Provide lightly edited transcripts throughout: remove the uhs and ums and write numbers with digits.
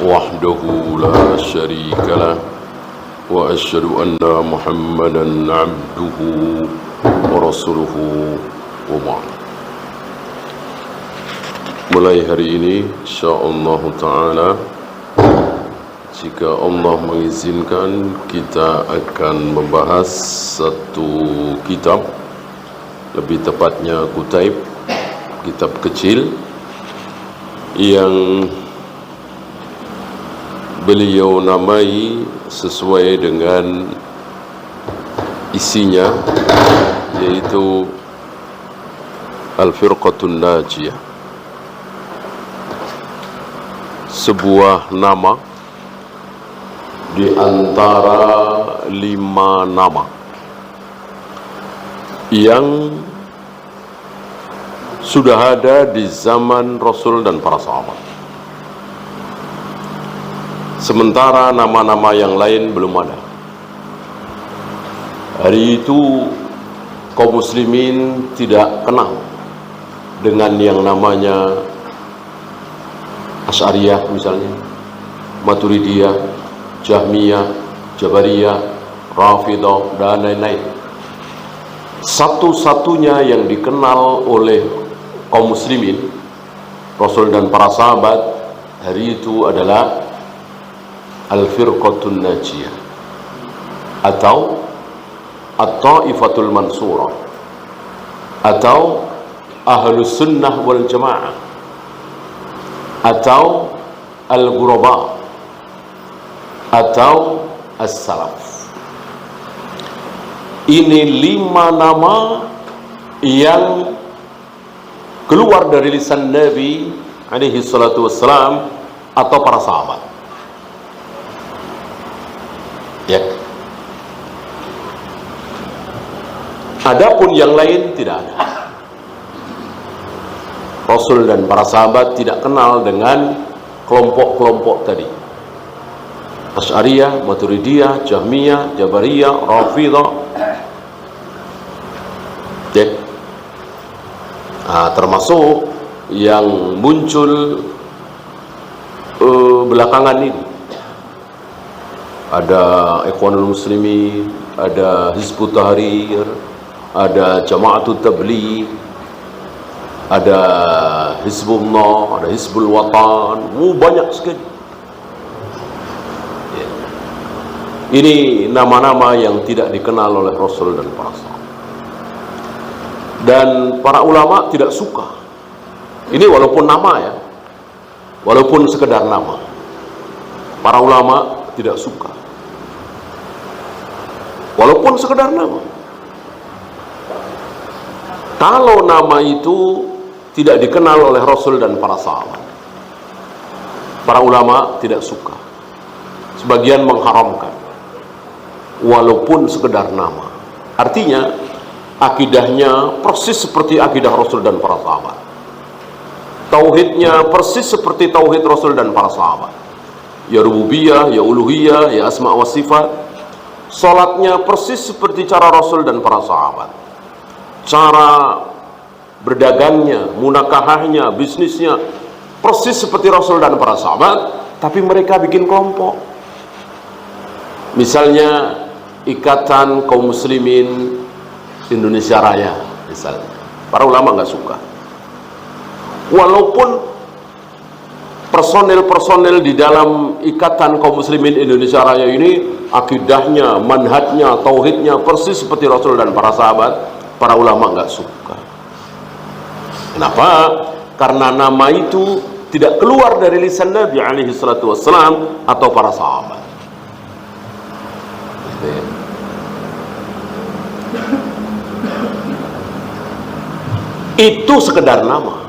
وحده لا شريك له وأشهد أن محمدا عبده ورسوله وبعد. Mulai hari ini insyaallah ta'ala, jika Allah mengizinkan, kita akan membahas satu kitab, lebih tepatnya kutaib, kitab kecil yang beliau namai sesuai dengan isinya, yaitu Al-Firqatun Najiyah, sebuah nama di antara 5 nama yang sudah ada di zaman Rasul dan para sahabat. Sementara nama-nama yang lain belum ada. Hari itu kaum muslimin tidak kenal dengan yang namanya Asy'ariyah misalnya, Maturidiyah, Jahmiyah, Jabariyah, Rafidah, dan lain-lain. Satu-satunya yang dikenal oleh kaum muslimin, Rasul dan para sahabat hari itu adalah Al-Firqatun Najiyah atau At-Ta'ifatul Mansurah atau Ahlus Sunnah wal Jamaah atau Al-Ghuraba atau As-Salaf. Ini 5 nama yang keluar dari lisan Nabi alaihi salatu wassalam atau para sahabat. Ya. Adapun yang lain tidak ada. Rasul dan para sahabat tidak kenal dengan kelompok-kelompok tadi. Asy'ariyah, Maturidiyah, Jahmiyah, Jabariyah, Rafidah. Ya. Termasuk yang muncul belakangan ini. Ada Ikhwanul Muslimin, ada Hizbut Tahrir, ada Jama'atut Tabligh, ada Hizbullah, ada Hizbul Watan, banyak sekali. Ya. Ini nama-nama yang tidak dikenal oleh Rasul dan para sahabat. Dan para ulama tidak suka. Ini walaupun nama ya, walaupun sekedar nama, para ulama tidak suka. Walaupun sekedar nama. Kalau nama itu tidak dikenal oleh Rasul dan para sahabat, para ulama tidak suka. Sebagian mengharamkan, walaupun sekedar nama. Artinya, akidahnya persis seperti akidah Rasul dan para sahabat. Tauhidnya persis seperti tauhid Rasul dan para sahabat. Ya rububiyah, ya uluhiyah, ya asma wa sifat. Salatnya persis seperti cara Rasul dan para sahabat. Cara berdagangnya, munakahahnya, bisnisnya persis seperti Rasul dan para sahabat, tapi mereka bikin kelompok. Misalnya Ikatan Kaum Muslimin Indonesia Raya misalnya. Para ulama nggak suka. Walaupun personel-personel di dalam Ikatan Kaum Muslimin Indonesia Raya ini akidahnya, manhajnya, tauhidnya persis seperti Rasul dan para sahabat, para ulama nggak suka. Kenapa? Karena nama itu tidak keluar dari lisan Nabi alaihi salatu wassalam atau para sahabat. Itu sekedar nama.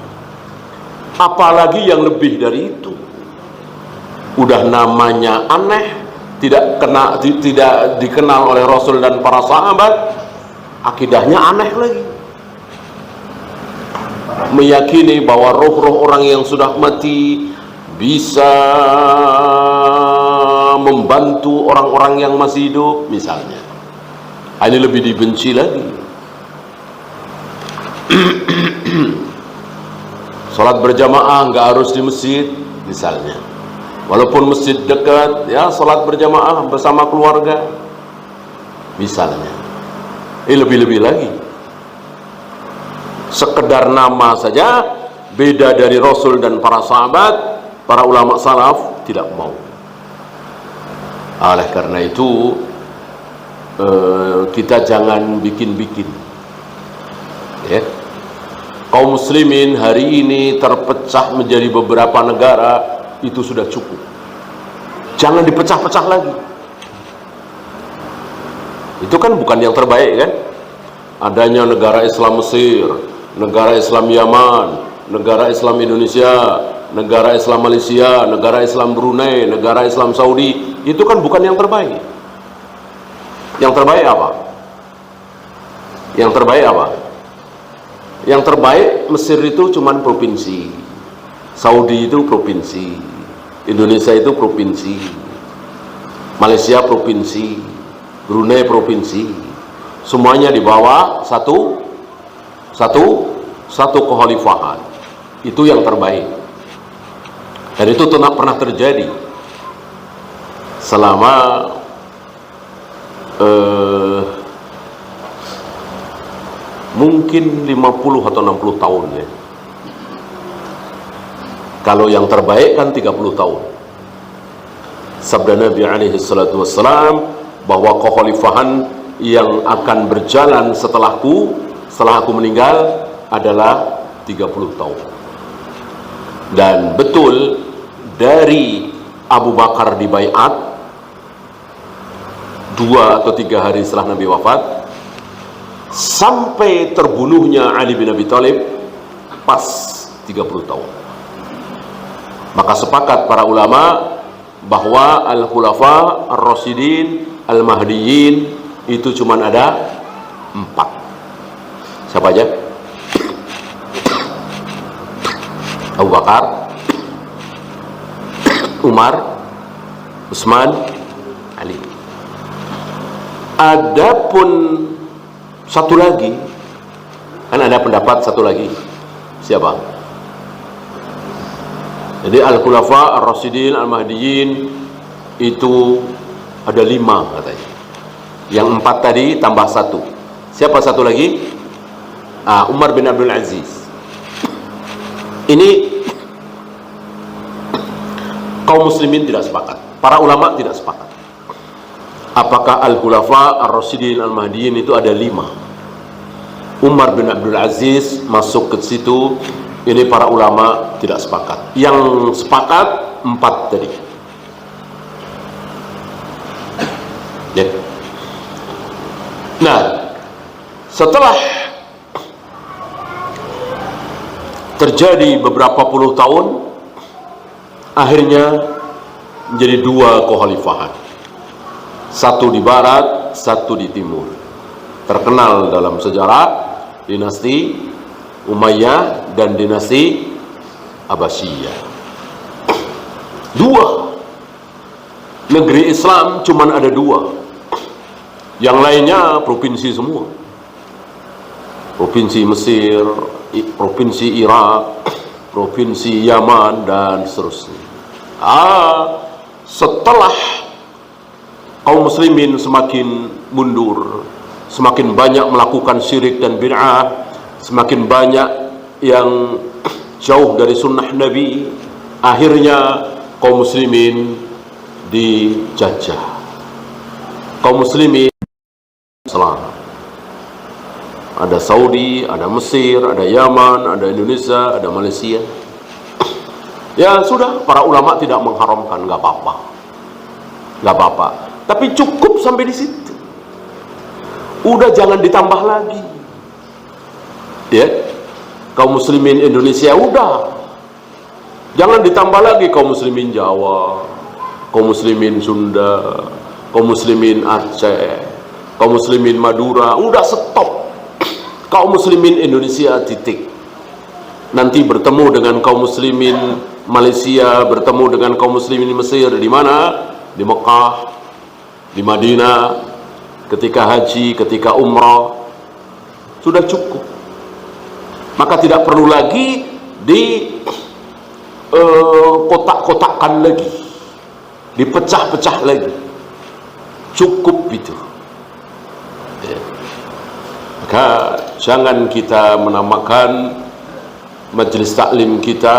Apalagi yang lebih dari itu. Udah namanya aneh, tidak dikenal oleh Rasul dan para sahabat, akidahnya aneh lagi. Meyakini bahwa roh-roh orang yang sudah mati bisa membantu orang-orang yang masih hidup misalnya. Ini lebih dibenci lagi. Salat berjamaah nggak harus di masjid misalnya. walaupun masjid dekat, ya salat berjamaah bersama keluarga misalnya. Lebih-lebih lagi sekedar nama saja beda dari Rasul dan para sahabat, para ulama salaf tidak mau. Oleh karena itu kita jangan bikin-bikin, ya. Kaum muslimin hari ini terpecah menjadi beberapa negara, itu sudah cukup. Jangan dipecah-pecah lagi. Itu kan bukan yang terbaik, kan? Adanya negara Islam Mesir, negara Islam Yaman, negara Islam Indonesia, negara Islam Malaysia, negara Islam Brunei, negara Islam Saudi, itu kan bukan yang terbaik. Yang terbaik apa? Yang terbaik apa? Yang terbaik Mesir itu cuman provinsi, Saudi itu provinsi, Indonesia itu provinsi, Malaysia provinsi, Brunei provinsi, semuanya di bawah satu kekhalifahan. Itu yang terbaik. Dan itu pernah terjadi selama mungkin 50 atau 60 tahun, ya. Kalau yang terbaik kan 30 tahun. Sabda Nabi alaihi salatu wassalam bahwa kekhalifahan yang akan berjalan setelah aku meninggal adalah 30 tahun. Dan betul, dari Abu Bakar dibaiat 2 atau 3 hari setelah Nabi wafat sampai terbunuhnya Ali bin Abi Thalib pas 30 tahun. Maka sepakat para ulama bahwa Al-Khulafa Ar-Rasyidin Al-Mahdiyyin itu cuma ada 4. Siapa aja? Abu Bakar, Umar, Utsman, Ali. Adapun satu lagi, kan ada pendapat satu lagi. Siapa? Jadi Al-Khulafa Ar-Rasyidin Al-Mahdiyyin itu ada 5 katanya. Yang 4 tadi tambah 1. Siapa satu lagi? Umar bin Abdul Aziz. Ini kaum muslimin tidak sepakat, para ulama tidak sepakat. Apakah Al-Khulafa Ar-Rasyidin Al-Mahdiyyin itu ada 5? Umar bin Abdul Aziz masuk ke situ. Ini para ulama tidak sepakat. Yang sepakat 4 tadi. Ya. Nah, setelah terjadi beberapa puluh tahun, akhirnya menjadi 2 kekhalifahan. Satu di barat, satu di timur. Terkenal dalam sejarah dinasti Umayyah dan dinasti Abbasiyah. 2. Negeri Islam cuman ada 2. Yang lainnya provinsi semua. Provinsi Mesir, provinsi Irak, provinsi Yaman, dan seterusnya. Setelah kaum muslimin semakin mundur, semakin banyak melakukan syirik dan bid'ah, semakin banyak yang jauh dari sunnah Nabi, akhirnya kaum muslimin dijajah. Kaum muslimin selama ada Saudi, ada Mesir, ada Yaman, ada Indonesia, ada Malaysia. Ya sudah, para ulama tidak mengharamkan, nggak apa-apa, nggak apa-apa. Tapi cukup sampai di situ. Udah jangan ditambah lagi. Ya, kaum muslimin Indonesia udah, jangan ditambah lagi kaum muslimin Jawa, kaum muslimin Sunda, kaum muslimin Aceh, kaum muslimin Madura. Udah stop. Kaum muslimin Indonesia, titik. Nanti bertemu dengan kaum muslimin Malaysia, bertemu dengan kaum muslimin Mesir di mana? Di Mekah, di Madinah, ketika haji, ketika umrah. Sudah cukup. Maka tidak perlu lagi di kotak-kotakkan lagi. dipecah-pecah lagi. Cukup itu. Ya. Maka jangan kita menamakan majelis taklim kita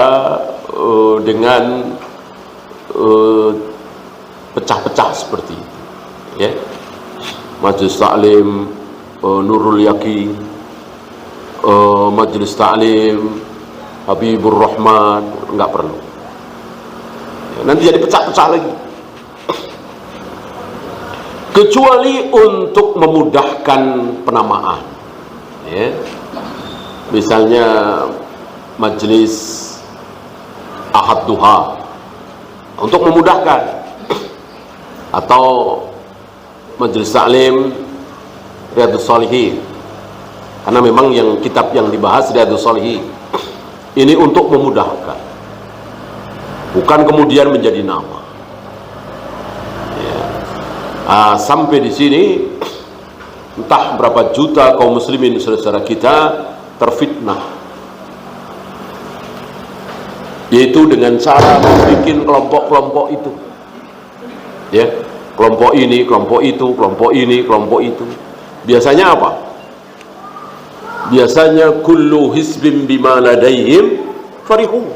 dengan pecah-pecah seperti itu. Ya. Majelis taklim Nurul Yakin, majelis taklim Habibur Rahman, enggak perlu. Ya, nanti jadi pecah-pecah lagi. Kecuali untuk memudahkan penamaan. Ya. Misalnya majelis Ahad Duha untuk memudahkan, atau majelis taklim Riyadhus Shalihin, karena memang yang kitab yang dibahas Riyadhus Shalihin ini untuk memudahkan, bukan kemudian menjadi nama. Ya. Sampai di sini entah berapa juta kaum muslimin saudara-saudara kita terfitnah, yaitu dengan cara membuat kelompok-kelompok itu. Ya, kelompok ini, kelompok itu, kelompok ini, kelompok itu. Biasanya apa? Biasanya kullu hisbin bima ladaihim farihun.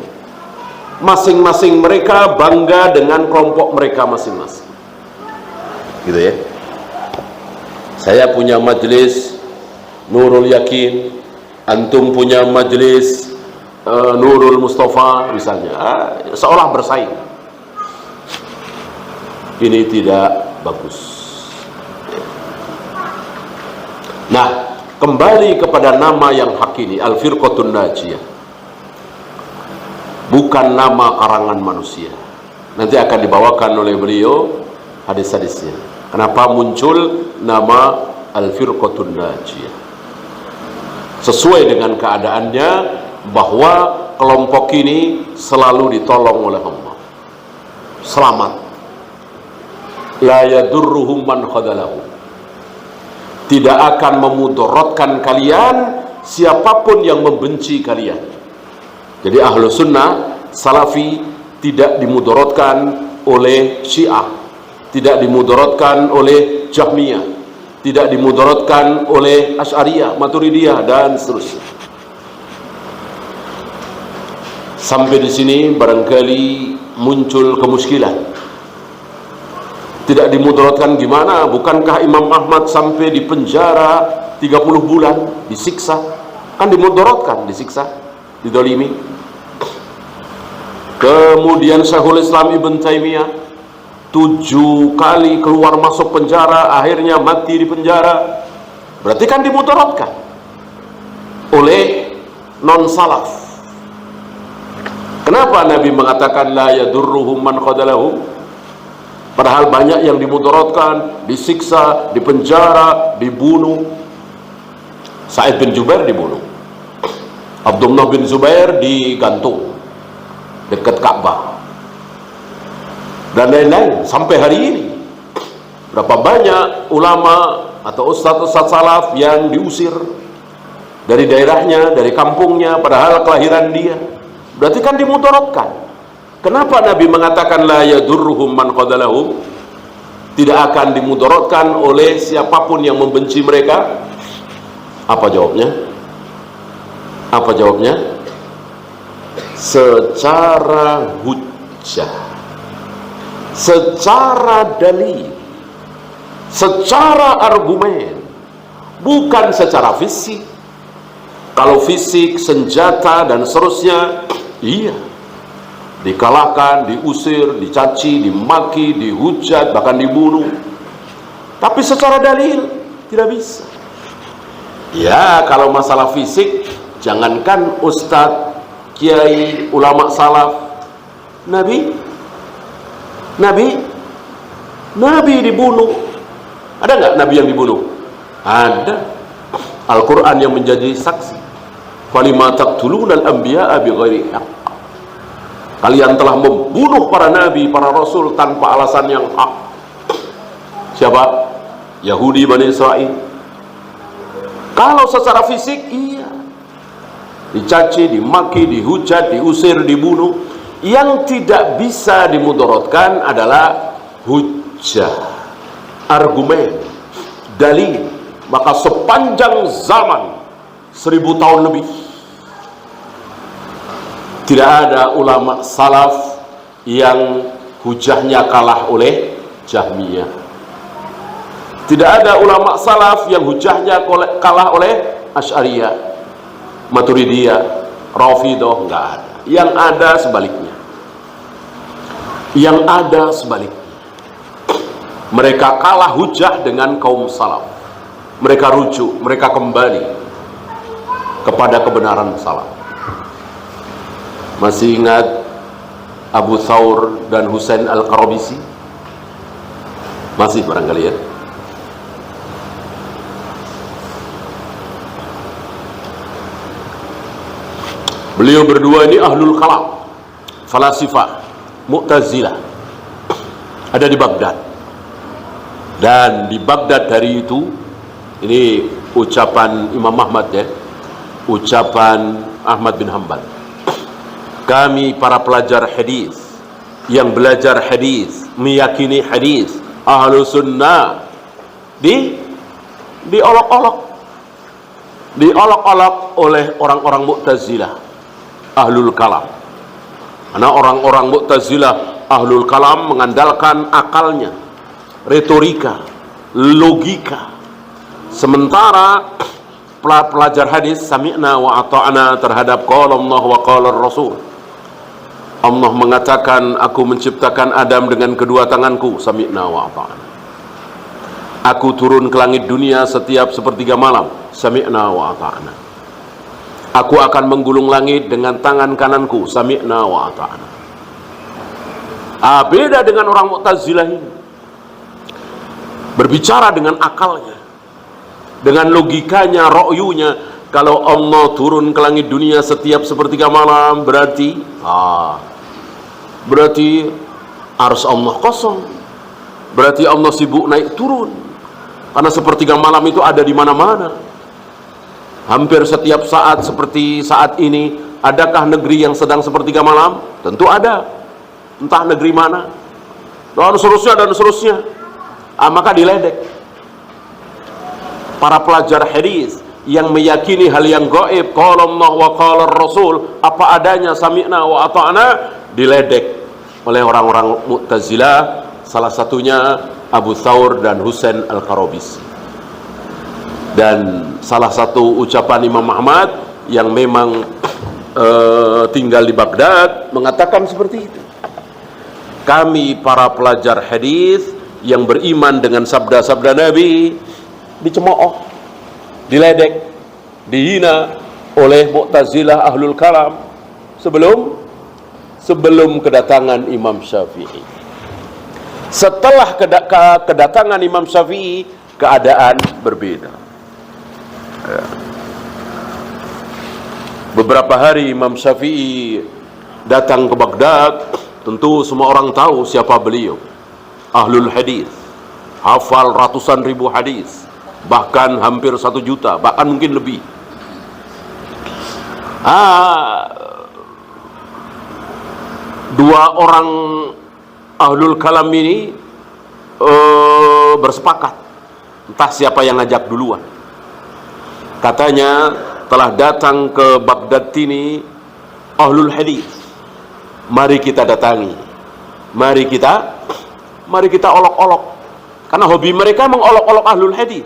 Masing-masing mereka bangga dengan kelompok mereka masing-masing. Gitu ya. Saya punya majelis Nurul Yakin, antum punya majelis Nurul Mustafa misalnya. Seolah bersaing. Ini tidak bagus. Nah, kembali kepada nama yang hak ini, Al-Firqatun Najiyah, bukan nama karangan manusia. Nanti akan dibawakan oleh beliau hadis-hadisnya. Kenapa muncul nama Al-Firqatun Najiyah? Sesuai dengan keadaannya, bahwa kelompok ini selalu ditolong oleh Allah. Selamat. La yadurruhum man khadalahu. Tidak akan memudaratkan kalian siapapun yang membenci kalian. Jadi ahlu sunnah salafi tidak dimudaratkan oleh Syiah, tidak dimudaratkan oleh Jahmiyah, tidak dimudaratkan oleh Asy'ariyah, Maturidiyah, dan seterusnya. Sampai di sini barangkali muncul kemuskilan. Tidak dimudaratkan gimana? Bukankah Imam Ahmad sampai di penjara 30 bulan, disiksa? Kan dimudaratkan, disiksa, didolimi. Kemudian Syekhul Islam Ibn Taimiyah 7 kali keluar masuk penjara, akhirnya mati di penjara. Berarti kan dimudaratkan oleh non-salaf. Kenapa Nabi mengatakan la yadurruhum man khadalahum? Padahal banyak yang dimudaratkan, disiksa, dipenjara, dibunuh. Sa'id bin Jubair dibunuh, Abdullah bin Zubair digantung dekat Ka'bah, dan lain-lain. Sampai hari ini berapa banyak ulama atau ustadz-ustadz salaf yang diusir dari daerahnya, dari kampungnya, padahal kelahiran dia. Berarti kan dimudaratkan. Kenapa Nabi mengatakan la yadurruhum man qadalahum? Tidak akan dimudaratkan oleh siapapun yang membenci mereka? Apa jawabnya? Apa jawabnya? Secara hujjah, secara dalil, secara argumen, bukan secara fisik. Kalau fisik, senjata dan seterusnya, iya, dikalahkan, diusir, dicaci, dimaki, dihujat, bahkan dibunuh. Tapi secara dalil tidak bisa. Ya, kalau masalah fisik, jangankan ustadz, kiai, ulama salaf, Nabi dibunuh. Ada nggak Nabi yang dibunuh? Ada. Al-Quran yang menjadi saksi. Falima taqtulunal anbiya'a bighairi haqq. Kalian telah membunuh para nabi, para rasul tanpa alasan yang hak. Siapa? Yahudi Bani Israel. Kalau secara fisik, iya, dicaci, dimaki, dihujat, diusir, dibunuh. Yang tidak bisa dimudaratkan adalah hujjah, argumen, dalil, maka sepanjang zaman 1000 tahun lebih tidak ada ulama salaf yang hujahnya kalah oleh Jahmiyah. Tidak ada ulama salaf yang hujahnya kalah oleh Asy'ariyah, Maturidiyah, Rafidhah, enggak ada. Yang ada sebaliknya. Yang ada sebaliknya. Mereka kalah hujah dengan kaum salaf. Mereka rujuk, mereka kembali kepada kebenaran salaf. Masih ingat Abu Thawr dan Husain Al-Qarabisi? Masih barangkali ya. Beliau berdua ini ahlul kalam, falasifah, Mu'tazilah, ada di Baghdad. Dan di Baghdad hari itu, ini ucapan Imam Ahmad ya, ucapan Ahmad bin Hanbal, kami para pelajar hadis yang belajar hadis, meyakini hadis, ahlu sunnah, diolok-olok oleh orang-orang Mu'tazilah, ahlul kalam. Karena orang-orang Mu'tazilah, ahlul kalam mengandalkan akalnya, retorika, logika. Sementara pelajar hadis sami'na wa ata'na terhadap qala Allah wa qala Rasul. Allah mengatakan, aku menciptakan Adam dengan kedua tanganku, sami'na wa ata'na. Aku turun ke langit dunia setiap sepertiga malam, sami'na wa ata'na. Aku akan menggulung langit dengan tangan kananku, sami'na wa ata'na. Beda dengan orang Mu'tazilah ini. Berbicara dengan akalnya, dengan logikanya, ra'yunya. Kalau Allah turun ke langit dunia setiap sepertiga malam, berarti arsy Allah kosong. Berarti Allah sibuk naik turun. Karena sepertiga malam itu ada di mana-mana. Hampir setiap saat seperti saat ini, adakah negeri yang sedang sepertiga malam? Tentu ada. Entah negeri mana. Dan seterusnya. Maka diledek. Para pelajar hadis yang meyakini hal yang gaib, qala Allah wa qala Rasul, apa adanya, sami'na wa ata'na, diledek oleh orang-orang Mu'tazilah, salah satunya Abu Thawr dan Husain Al-Qarabisi. Dan salah satu ucapan Imam Ahmad yang memang tinggal di Baghdad mengatakan seperti itu. Kami para pelajar hadis yang beriman dengan sabda-sabda Nabi dicemooh, diledek, dihina oleh Mu'tazilah ahlul kalam sebelum kedatangan Imam Syafi'i. Setelah kedatangan Imam Syafi'i, keadaan berbeda. Beberapa hari Imam Syafi'i datang ke Baghdad. Tentu semua orang tahu siapa beliau. Ahlul hadis, hafal ratusan ribu hadis, bahkan hampir 1 juta, bahkan mungkin lebih. Dua orang ahlul kalam ini bersepakat, entah siapa yang ngajak duluan. Katanya telah datang ke Baghdad ini ahlul hadis, mari kita datangi, mari kita olok-olok. Karena hobi mereka mengolok-olok ahlul hadis,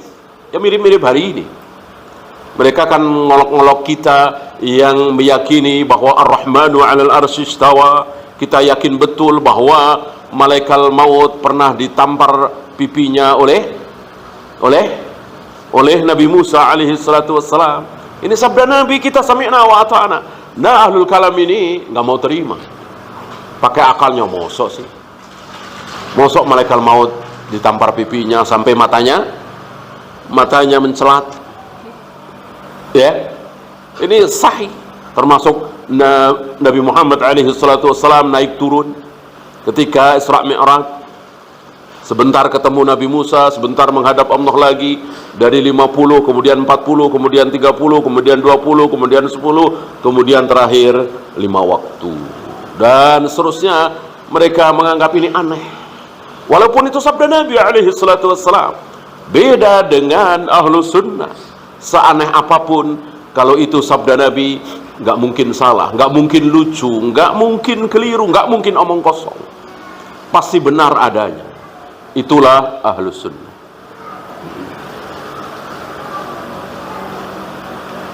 ya mirip-mirip hari ini. Mereka akan ngolok-ngolok kita yang meyakini bahwa Ar-Rahmanu 'alal arsy istawa. Kita yakin betul bahwa malaikat maut pernah ditampar pipinya oleh Nabi Musa alaihi salatu wassalam. Ini sabda Nabi, kita sami'na wa ata'na. Nah, ahlul kalam ini nggak mau terima. Pakai akalnya, mosok sih. Mosok malaikat maut ditampar pipinya sampai matanya mencelat. Ya. Ini sahih. Termasuk Nabi Muhammad alaihi salatu wassalam naik turun ketika Isra Mi'raj. Sebentar ketemu Nabi Musa, sebentar menghadap Allah lagi. Dari 50, kemudian 40, kemudian 30, kemudian 20, kemudian 10, kemudian terakhir 5 waktu. Dan seterusnya, mereka menganggap ini aneh. Walaupun itu sabda Nabi alaihi salatu wassalam. Beda dengan ahlu sunnah. Seaneh apapun, kalau itu sabda Nabi, nggak mungkin salah, nggak mungkin lucu, nggak mungkin keliru, nggak mungkin omong kosong. Pasti benar adanya. Itulah ahlu sunnah.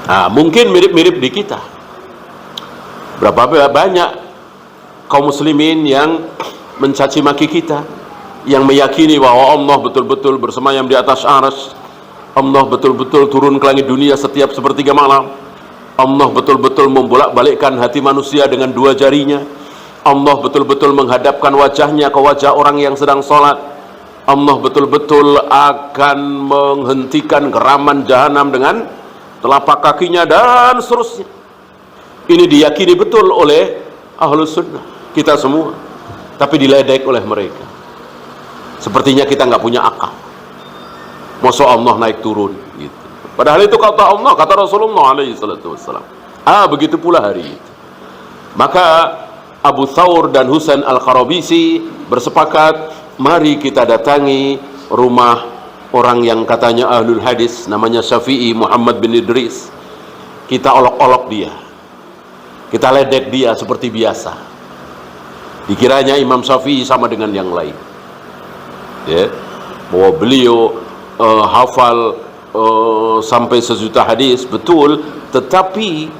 Nah, mungkin mirip-mirip di kita. Berapa banyak kaum muslimin yang mencaci maki kita, yang meyakini bahwa Allah betul-betul bersemayam di atas arsy, Allah betul-betul turun ke langit dunia setiap sepertiga malam, Allah betul-betul membolak-balikkan hati manusia dengan dua jarinya, Allah betul-betul menghadapkan wajahnya ke wajah orang yang sedang sholat, Allah betul-betul akan menghentikan geraman jahanam dengan telapak kakinya, dan seterusnya. Ini diyakini betul oleh ahlu sunnah, kita semua, tapi diledek oleh mereka. Sepertinya kita nggak punya akal. Masa Allah naik turun gitu. Padahal itu kata Allah, kata Rasulullah alaihi salatu wassalam. Begitu pula hari itu. Maka Abu Thawr dan Husain Al-Qarabisi bersepakat, mari kita datangi rumah orang yang katanya ahlul hadis, namanya Syafi'i Muhammad bin Idris. Kita olok-olok dia, kita ledek dia seperti biasa. Dikiranya Imam Syafi'i sama dengan yang lain, ya, bahwa beliau hafal sampai 1.000.000 hadis, betul, tetapi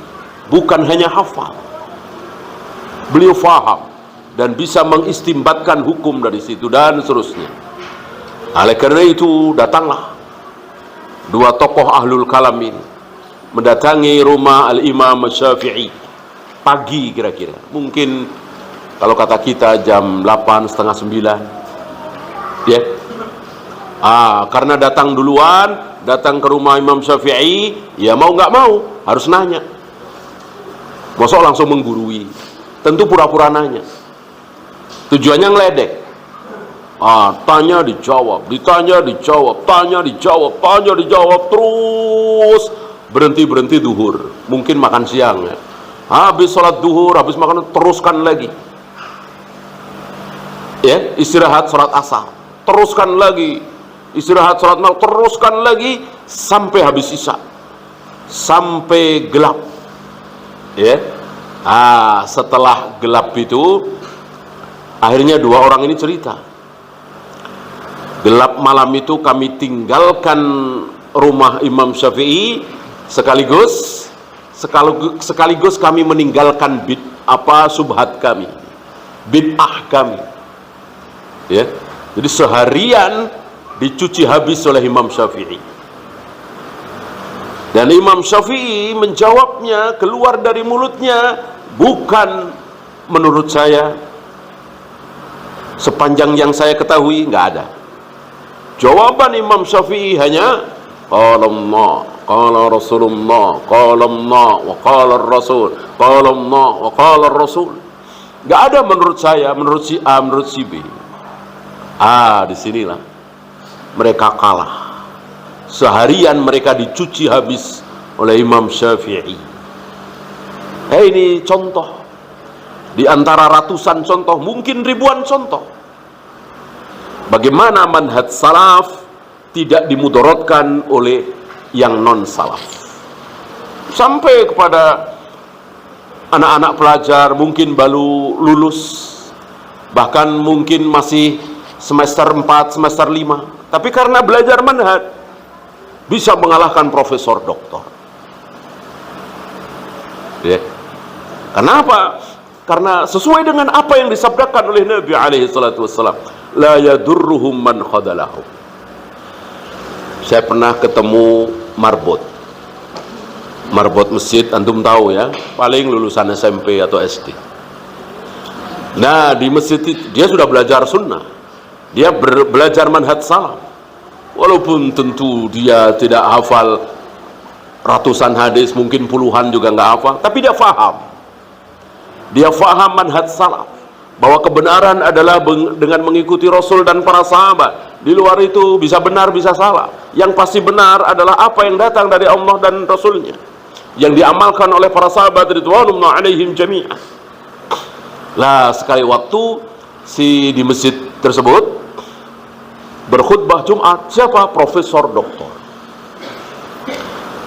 bukan hanya hafal, beliau faham dan bisa mengistimbatkan hukum dari situ dan seterusnya. Oleh karena itu, datanglah dua tokoh ahlul kalam ini mendatangi rumah Al-Imam Syafi'i pagi, kira-kira mungkin kalau kata kita jam 8, setengah 9, ya. Karena datang duluan, datang ke rumah Imam Syafi'i, ya mau nggak mau harus nanya. Masa langsung menggurui? Tentu pura-pura nanya. Tujuannya ngeledek. Tanya dijawab, ditanya dijawab, tanya dijawab, tanya dijawab, terus berhenti duhur, mungkin makan siang, ya. Habis sholat duhur, habis makan, teruskan lagi, ya, istirahat sholat asar, teruskan lagi, istirahat sholat maghrib, teruskan lagi sampai habis isya, sampai gelap, ya. Setelah gelap itu akhirnya dua orang ini cerita, gelap malam itu kami tinggalkan rumah Imam Syafi'i, sekaligus kami meninggalkan subhat kami, bid'ah kami, ya. Jadi seharian dicuci habis oleh Imam Syafi'i. Dan Imam Syafi'i menjawabnya, keluar dari mulutnya, bukan menurut saya, sepanjang yang saya ketahui nggak ada. Jawaban Imam Syafi'i hanya qala Allah, qala Rasulullah, qala Allah wa qala Rasul, qala Allah wa qala Rasul. Nggak ada menurut saya, menurut si A, menurut si B. Disinilah mereka kalah. Seharian mereka dicuci habis oleh Imam Syafi'i. Ini contoh di antara ratusan contoh, mungkin ribuan contoh, bagaimana manhaj salaf tidak dimudaratkan oleh yang non salaf. Sampai kepada anak-anak pelajar mungkin baru lulus, bahkan mungkin masih semester 4, semester 5, tapi karena belajar manhaj bisa mengalahkan profesor doktor, ya. Kenapa? Karena sesuai dengan apa yang disabdakan oleh Nabi alaihi salatu wassalam, la yadurruhum man khadalahum. Saya pernah ketemu marbot masjid, antum tahu ya, paling lulusan SMP atau SD. Nah, di masjid itu dia sudah belajar sunnah, dia belajar manhaj salaf. Walaupun tentu dia tidak hafal ratusan hadis, mungkin puluhan juga nggak hafal, tapi dia faham. Dia faham manhaj salaf, bahwa kebenaran adalah dengan mengikuti Rasul dan para sahabat. Di luar itu bisa benar, bisa salah. Yang pasti benar adalah apa yang datang dari Allah dan Rasulnya, yang diamalkan oleh para sahabat ridwanullah alaihim jami'ah. Lah, sekali waktu di masjid tersebut berkhutbah Jumat. Siapa? Profesor doktor.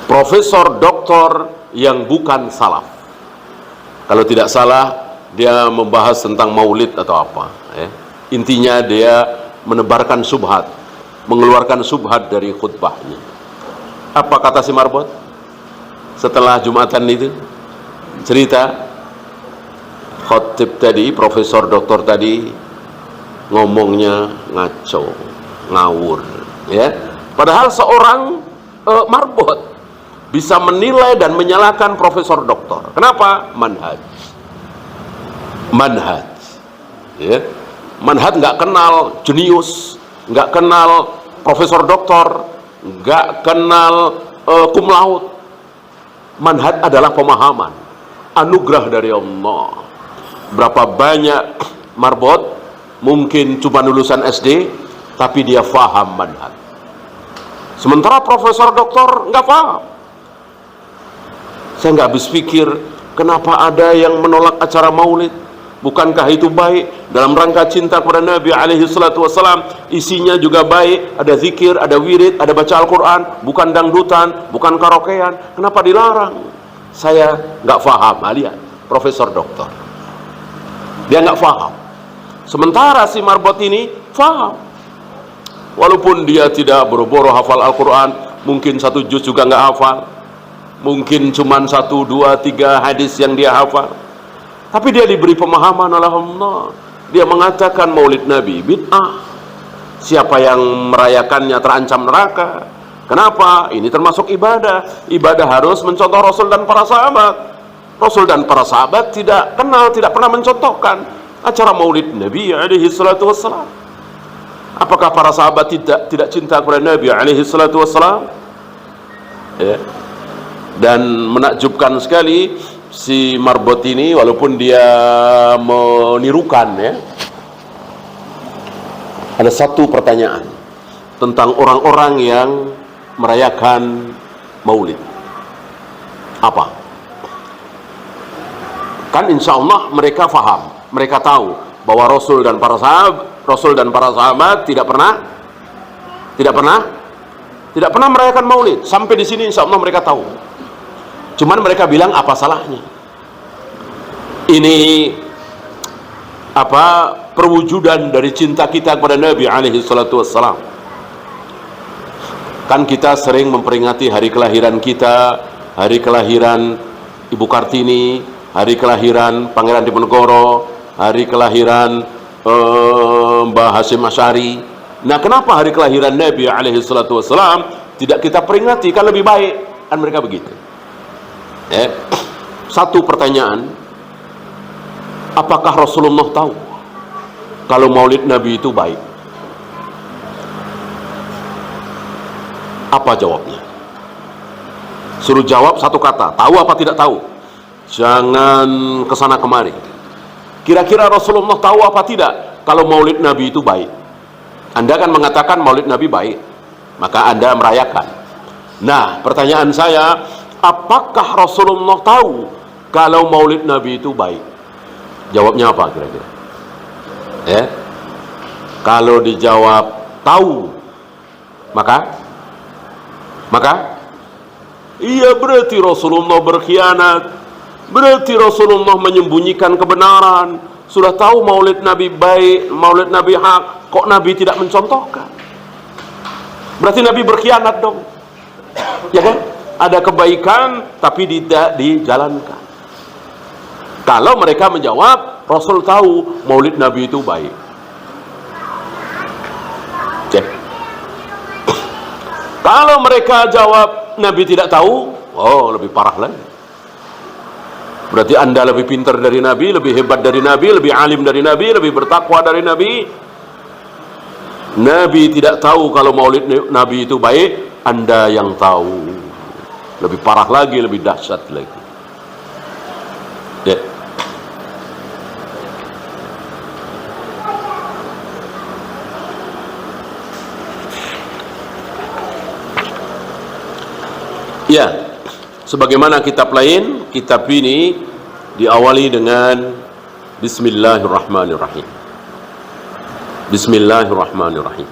Profesor doktor yang bukan salaf. Kalau tidak salah, dia membahas tentang maulid atau apa. Intinya dia menebarkan subhat, mengeluarkan subhat dari khutbahnya. Apa kata si marbot setelah Jumatan itu? Cerita khotib tadi, profesor doktor tadi, ngomongnya ngaco, ngawur, ya. Padahal seorang marbot bisa menilai dan menyalahkan profesor doktor. Kenapa? Manhaj, ya. Manhaj nggak kenal jenius, nggak kenal profesor doktor, nggak kenal cum laude. Manhaj adalah pemahaman, anugerah dari Allah. Berapa banyak marbot mungkin cuma lulusan SD, tapi dia faham manhaj. Sementara profesor doktor nggak paham. Saya nggak habis pikir, kenapa ada yang menolak acara maulid? Bukankah itu baik dalam rangka cinta kepada Nabi alaihi salatu wassalam? Isinya juga baik, ada zikir, ada wirid, ada baca Al-Quran, bukan dangdutan, bukan karaokean. Kenapa dilarang? Saya nggak paham. Lihat, profesor doktor, dia nggak paham. Sementara si marbot ini paham. Walaupun dia tidak boro-boro hafal Al-Quran, mungkin 1 juz juga nggak hafal, mungkin cuma 1, 2, 3 hadis yang dia hafal, tapi dia diberi pemahaman oleh Allah. Dia mengatakan maulid Nabi bid'ah. Siapa yang merayakannya terancam neraka. Kenapa? Ini termasuk ibadah. Ibadah harus mencontoh Rasul dan para sahabat. Rasul dan para sahabat tidak kenal, tidak pernah mencontohkan acara maulid Nabi alaihi salatu wassalam. Apakah para sahabat tidak cinta kepada Nabi alaihi salatu wassalam? Ya. Dan menakjubkan sekali si marbot ini, walaupun dia menirukan, ya, ada satu pertanyaan tentang orang-orang yang merayakan maulid. Apa? Kan insya Allah mereka faham, mereka tahu bahwa Rasul dan para sahabat tidak pernah merayakan maulid. Sampai di sini insya Allah mereka tahu. Cuman mereka bilang, apa salahnya? Ini perwujudan dari cinta kita kepada Nabi alaihi salatu wassalam. Kan kita sering memperingati hari kelahiran kita, hari kelahiran Ibu Kartini, hari kelahiran Pangeran Diponegoro, hari kelahiran Mbah Hasyim Asy'ari. Nah, kenapa hari kelahiran Nabi alaihi salatu wassalam tidak kita peringati? Kan lebih baik. Kan mereka begitu. Satu pertanyaan, apakah Rasulullah tahu kalau maulid Nabi itu baik? Apa jawabnya? Suruh jawab satu kata, tahu apa tidak tahu? Jangan kesana kemari. Kira-kira Rasulullah tahu apa tidak kalau maulid Nabi itu baik? Anda kan mengatakan maulid Nabi baik, maka Anda merayakan. Nah, pertanyaan saya, apakah Rasulullah tahu kalau maulid Nabi itu baik? Jawabnya apa kira-kira? Kalau dijawab tahu, maka iya, berarti Rasulullah berkhianat, berarti Rasulullah menyembunyikan kebenaran. Sudah tahu maulid Nabi baik, maulid Nabi hak, kok Nabi tidak mencontohkan? Berarti Nabi berkhianat dong, ya kan? Ada kebaikan tapi tidak dijalankan. Kalau mereka menjawab Rasul tahu maulid Nabi itu baik, cek. Kalau mereka jawab Nabi tidak tahu, oh, lebih parah lagi. Berarti Anda lebih pintar dari Nabi, lebih hebat dari Nabi, lebih alim dari Nabi, lebih bertakwa dari Nabi. Nabi tidak tahu kalau maulid Nabi itu baik, Anda yang tahu. Lebih parah lagi, lebih dahsyat lagi. Ya, sebagaimana kitab lain, kitab ini diawali dengan Bismillahirrahmanirrahim. Bismillahirrahmanirrahim.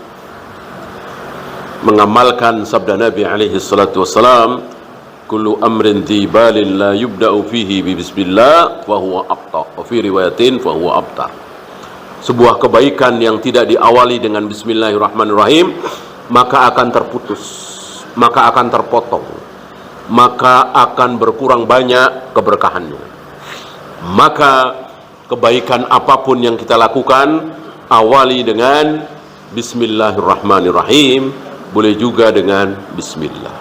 mengamalkan sabda Nabi alaihi salatu wassalam, kullu amrin dhibalin la yubda'u fihi bi bismillah fa huwa abtar, wa fi riwayatin fa huwa abtar. Sebuah kebaikan yang tidak diawali dengan bismillahirrahmanirrahim maka akan terputus, maka akan terpotong, maka akan berkurang banyak keberkahannya. Maka kebaikan apapun yang kita lakukan awali dengan bismillahirrahmanirrahim, boleh juga dengan bismillah.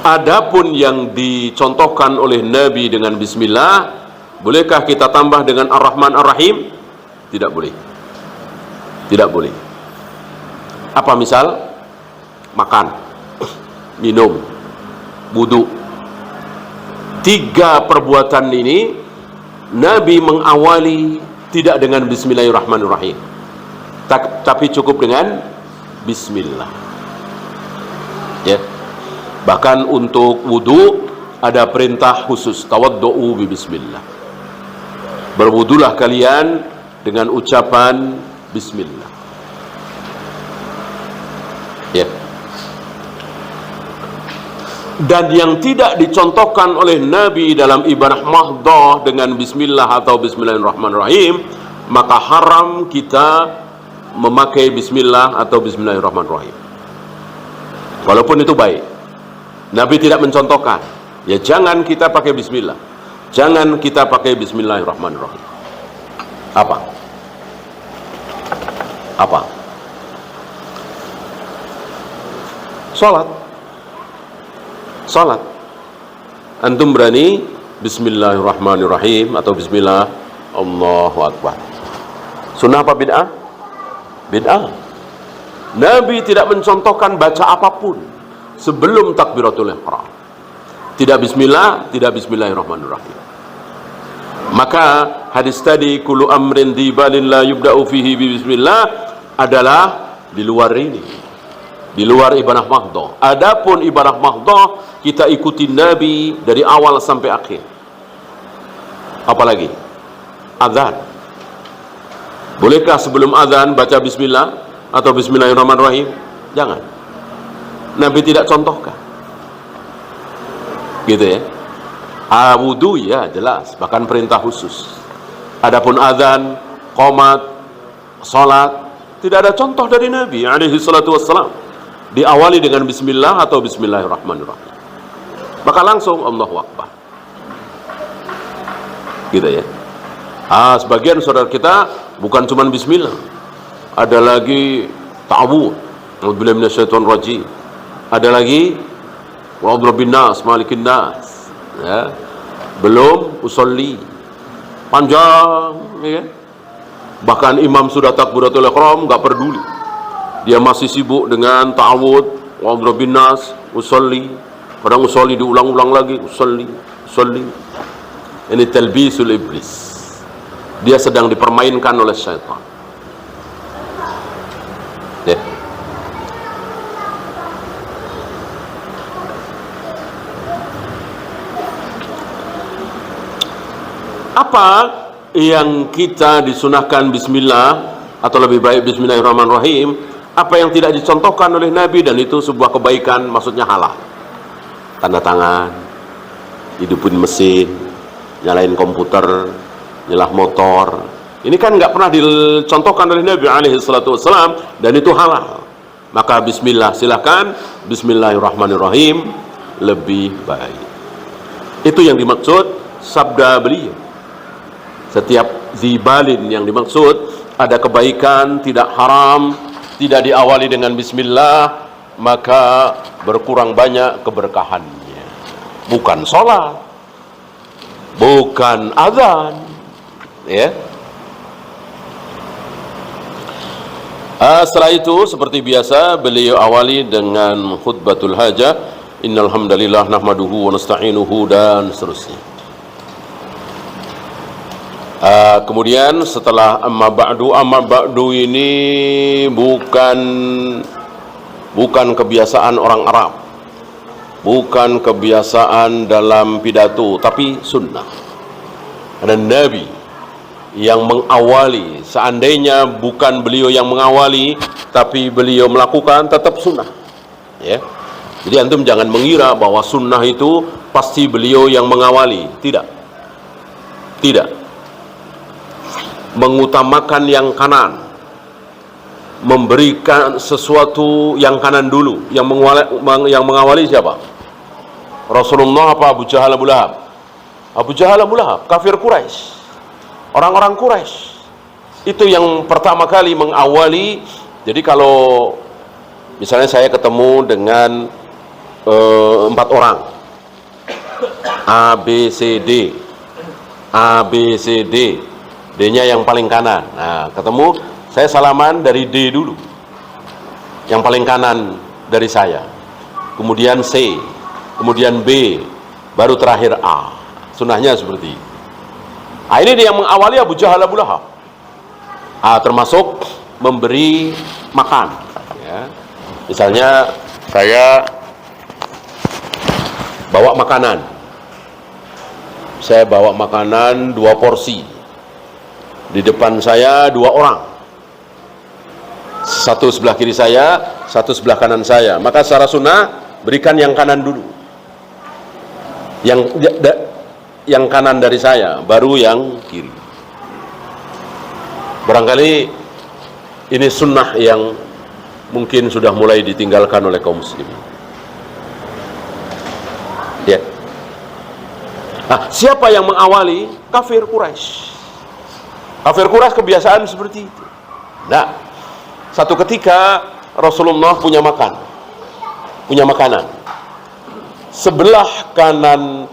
Adapun yang dicontohkan oleh Nabi dengan bismillah, bolehkah kita tambah dengan ar-Rahman ar-Rahim? Tidak boleh. Tidak boleh. Apa misal? Makan, minum, wudu. 3 perbuatan ini Nabi mengawali tidak dengan bismillahirrahmanirrahim, tapi cukup dengan bismillah. Ya. Bahkan untuk wudu ada perintah khusus, tawaddu'u bi bismillah. Berwudulah kalian dengan ucapan bismillah. Ya. Dan yang tidak dicontohkan oleh Nabi dalam ibadah mahdhah dengan bismillah atau bismillahirrahmanirrahim, maka haram kita memakai bismillah atau bismillahirrahmanirrahim. Walaupun itu baik, Nabi tidak mencontohkan. Ya jangan kita pakai bismillah, jangan kita pakai bismillahirrahmanirrahim. Apa? Apa? Salat. Salat. Antum berani bismillahirrahmanirrahim atau bismillah, Allahu Akbar. Sunnah apa bid'ah? Bid'ah. Nabi tidak mencontohkan baca apapun sebelum takbiratul ihram. Tidak bismillah, tidak bismillahirrahmanirrahim. Maka hadis tadi kullu amrin dhibalin la yubda'u fihi bi bismillah adalah di luar ini, di luar ibadah mahdhah. Adapun ibadah mahdhah kita ikuti Nabi dari awal sampai akhir. Apalagi azan, bolehkah sebelum azan baca bismillah atau bismillahirrahmanirrahim? Jangan. Nabi tidak contohkan. Gitu ya. Wudu ya jelas, bahkan perintah khusus. Adapun azan, qomat, salat tidak ada contoh dari Nabi alaihi salatu wassalam diawali dengan bismillah atau bismillahirrahmanirrahim. Maka langsung Allahu Akbar. Gitu ya. Sebagian saudara kita bukan cuma bismillah, ada lagi ta'awudz, a'udzubillahi minasyaitonir rajim. Ada lagi wa'udzubillahi nas, malikin nas. Ya. Belum usolli. Panjang, ya kan? Bahkan imam sudah takbiratul ihram enggak peduli. Dia masih sibuk dengan ta'awudz, wa'udzubillahi nas, usolli. Kadang usolli diulang-ulang lagi, usolli. Ini talbisul iblis. Dia sedang dipermainkan oleh syaitan. Ya. Apa yang kita disunahkan bismillah atau lebih baik bismillahirrahmanirrahim, apa yang tidak dicontohkan oleh Nabi dan itu sebuah kebaikan, maksudnya halal. Tanda tangan, hidupin mesin, nyalain komputer, nyelah motor. Ini kan nggak pernah dicontohkan oleh Nabi alaihi salatu wassalam dan itu halal. Maka bismillah, silakan bismillahirrahmanirrahim lebih baik. Itu yang dimaksud sabda beliau. Setiap zibalin yang dimaksud ada kebaikan, tidak haram, tidak diawali dengan bismillah, maka berkurang banyak keberkahannya. Bukan sholat, bukan azan, ya. Setelah itu seperti biasa beliau awali dengan khutbatul hajah, innal hamdalillah nahmaduhu wa nasta'inuhu dan seterusnya. Kemudian setelah amma ba'du ini bukan kebiasaan orang Arab, bukan kebiasaan dalam pidato, tapi sunnah. Dan Nabi yang mengawali. Seandainya bukan beliau yang mengawali, tapi beliau melakukan, tetap sunnah. Ya. Jadi antum jangan mengira bahwa sunnah itu pasti beliau yang mengawali. Tidak. Tidak. Mengutamakan yang kanan, memberikan sesuatu yang kanan dulu. Yang mengawali siapa? Rasulullah apa Abu Jahal Abu Lahab? Abu Jahal Abu Lahab, kafir Quraisy. Orang-orang Quraisy itu yang pertama kali mengawali. Jadi kalau misalnya saya ketemu dengan 4 orang, A, B, C, D, A, B, C, D, D-nya yang paling kanan. Nah, ketemu, saya salaman dari D dulu, yang paling kanan dari saya, kemudian C, kemudian B, baru terakhir A. Sunnahnya seperti itu. Nah, ini dia yang mengawali Abu Jahal Abu Lahab. Termasuk memberi makan. Ya. Misalnya saya bawa makanan. Saya bawa makanan 2 porsi. Di depan saya 2 orang. Satu sebelah kiri saya, satu sebelah kanan saya. Maka secara sunnah berikan yang kanan dulu. Yang kanan dari saya, baru yang kiri. Barangkali ini sunnah yang mungkin sudah mulai ditinggalkan oleh kaum muslimin. Ya. Siapa yang mengawali? Kafir Quraisy. Kafir Quraisy kebiasaan seperti itu. Nah, satu ketika Rasulullah punya makanan. Sebelah kanan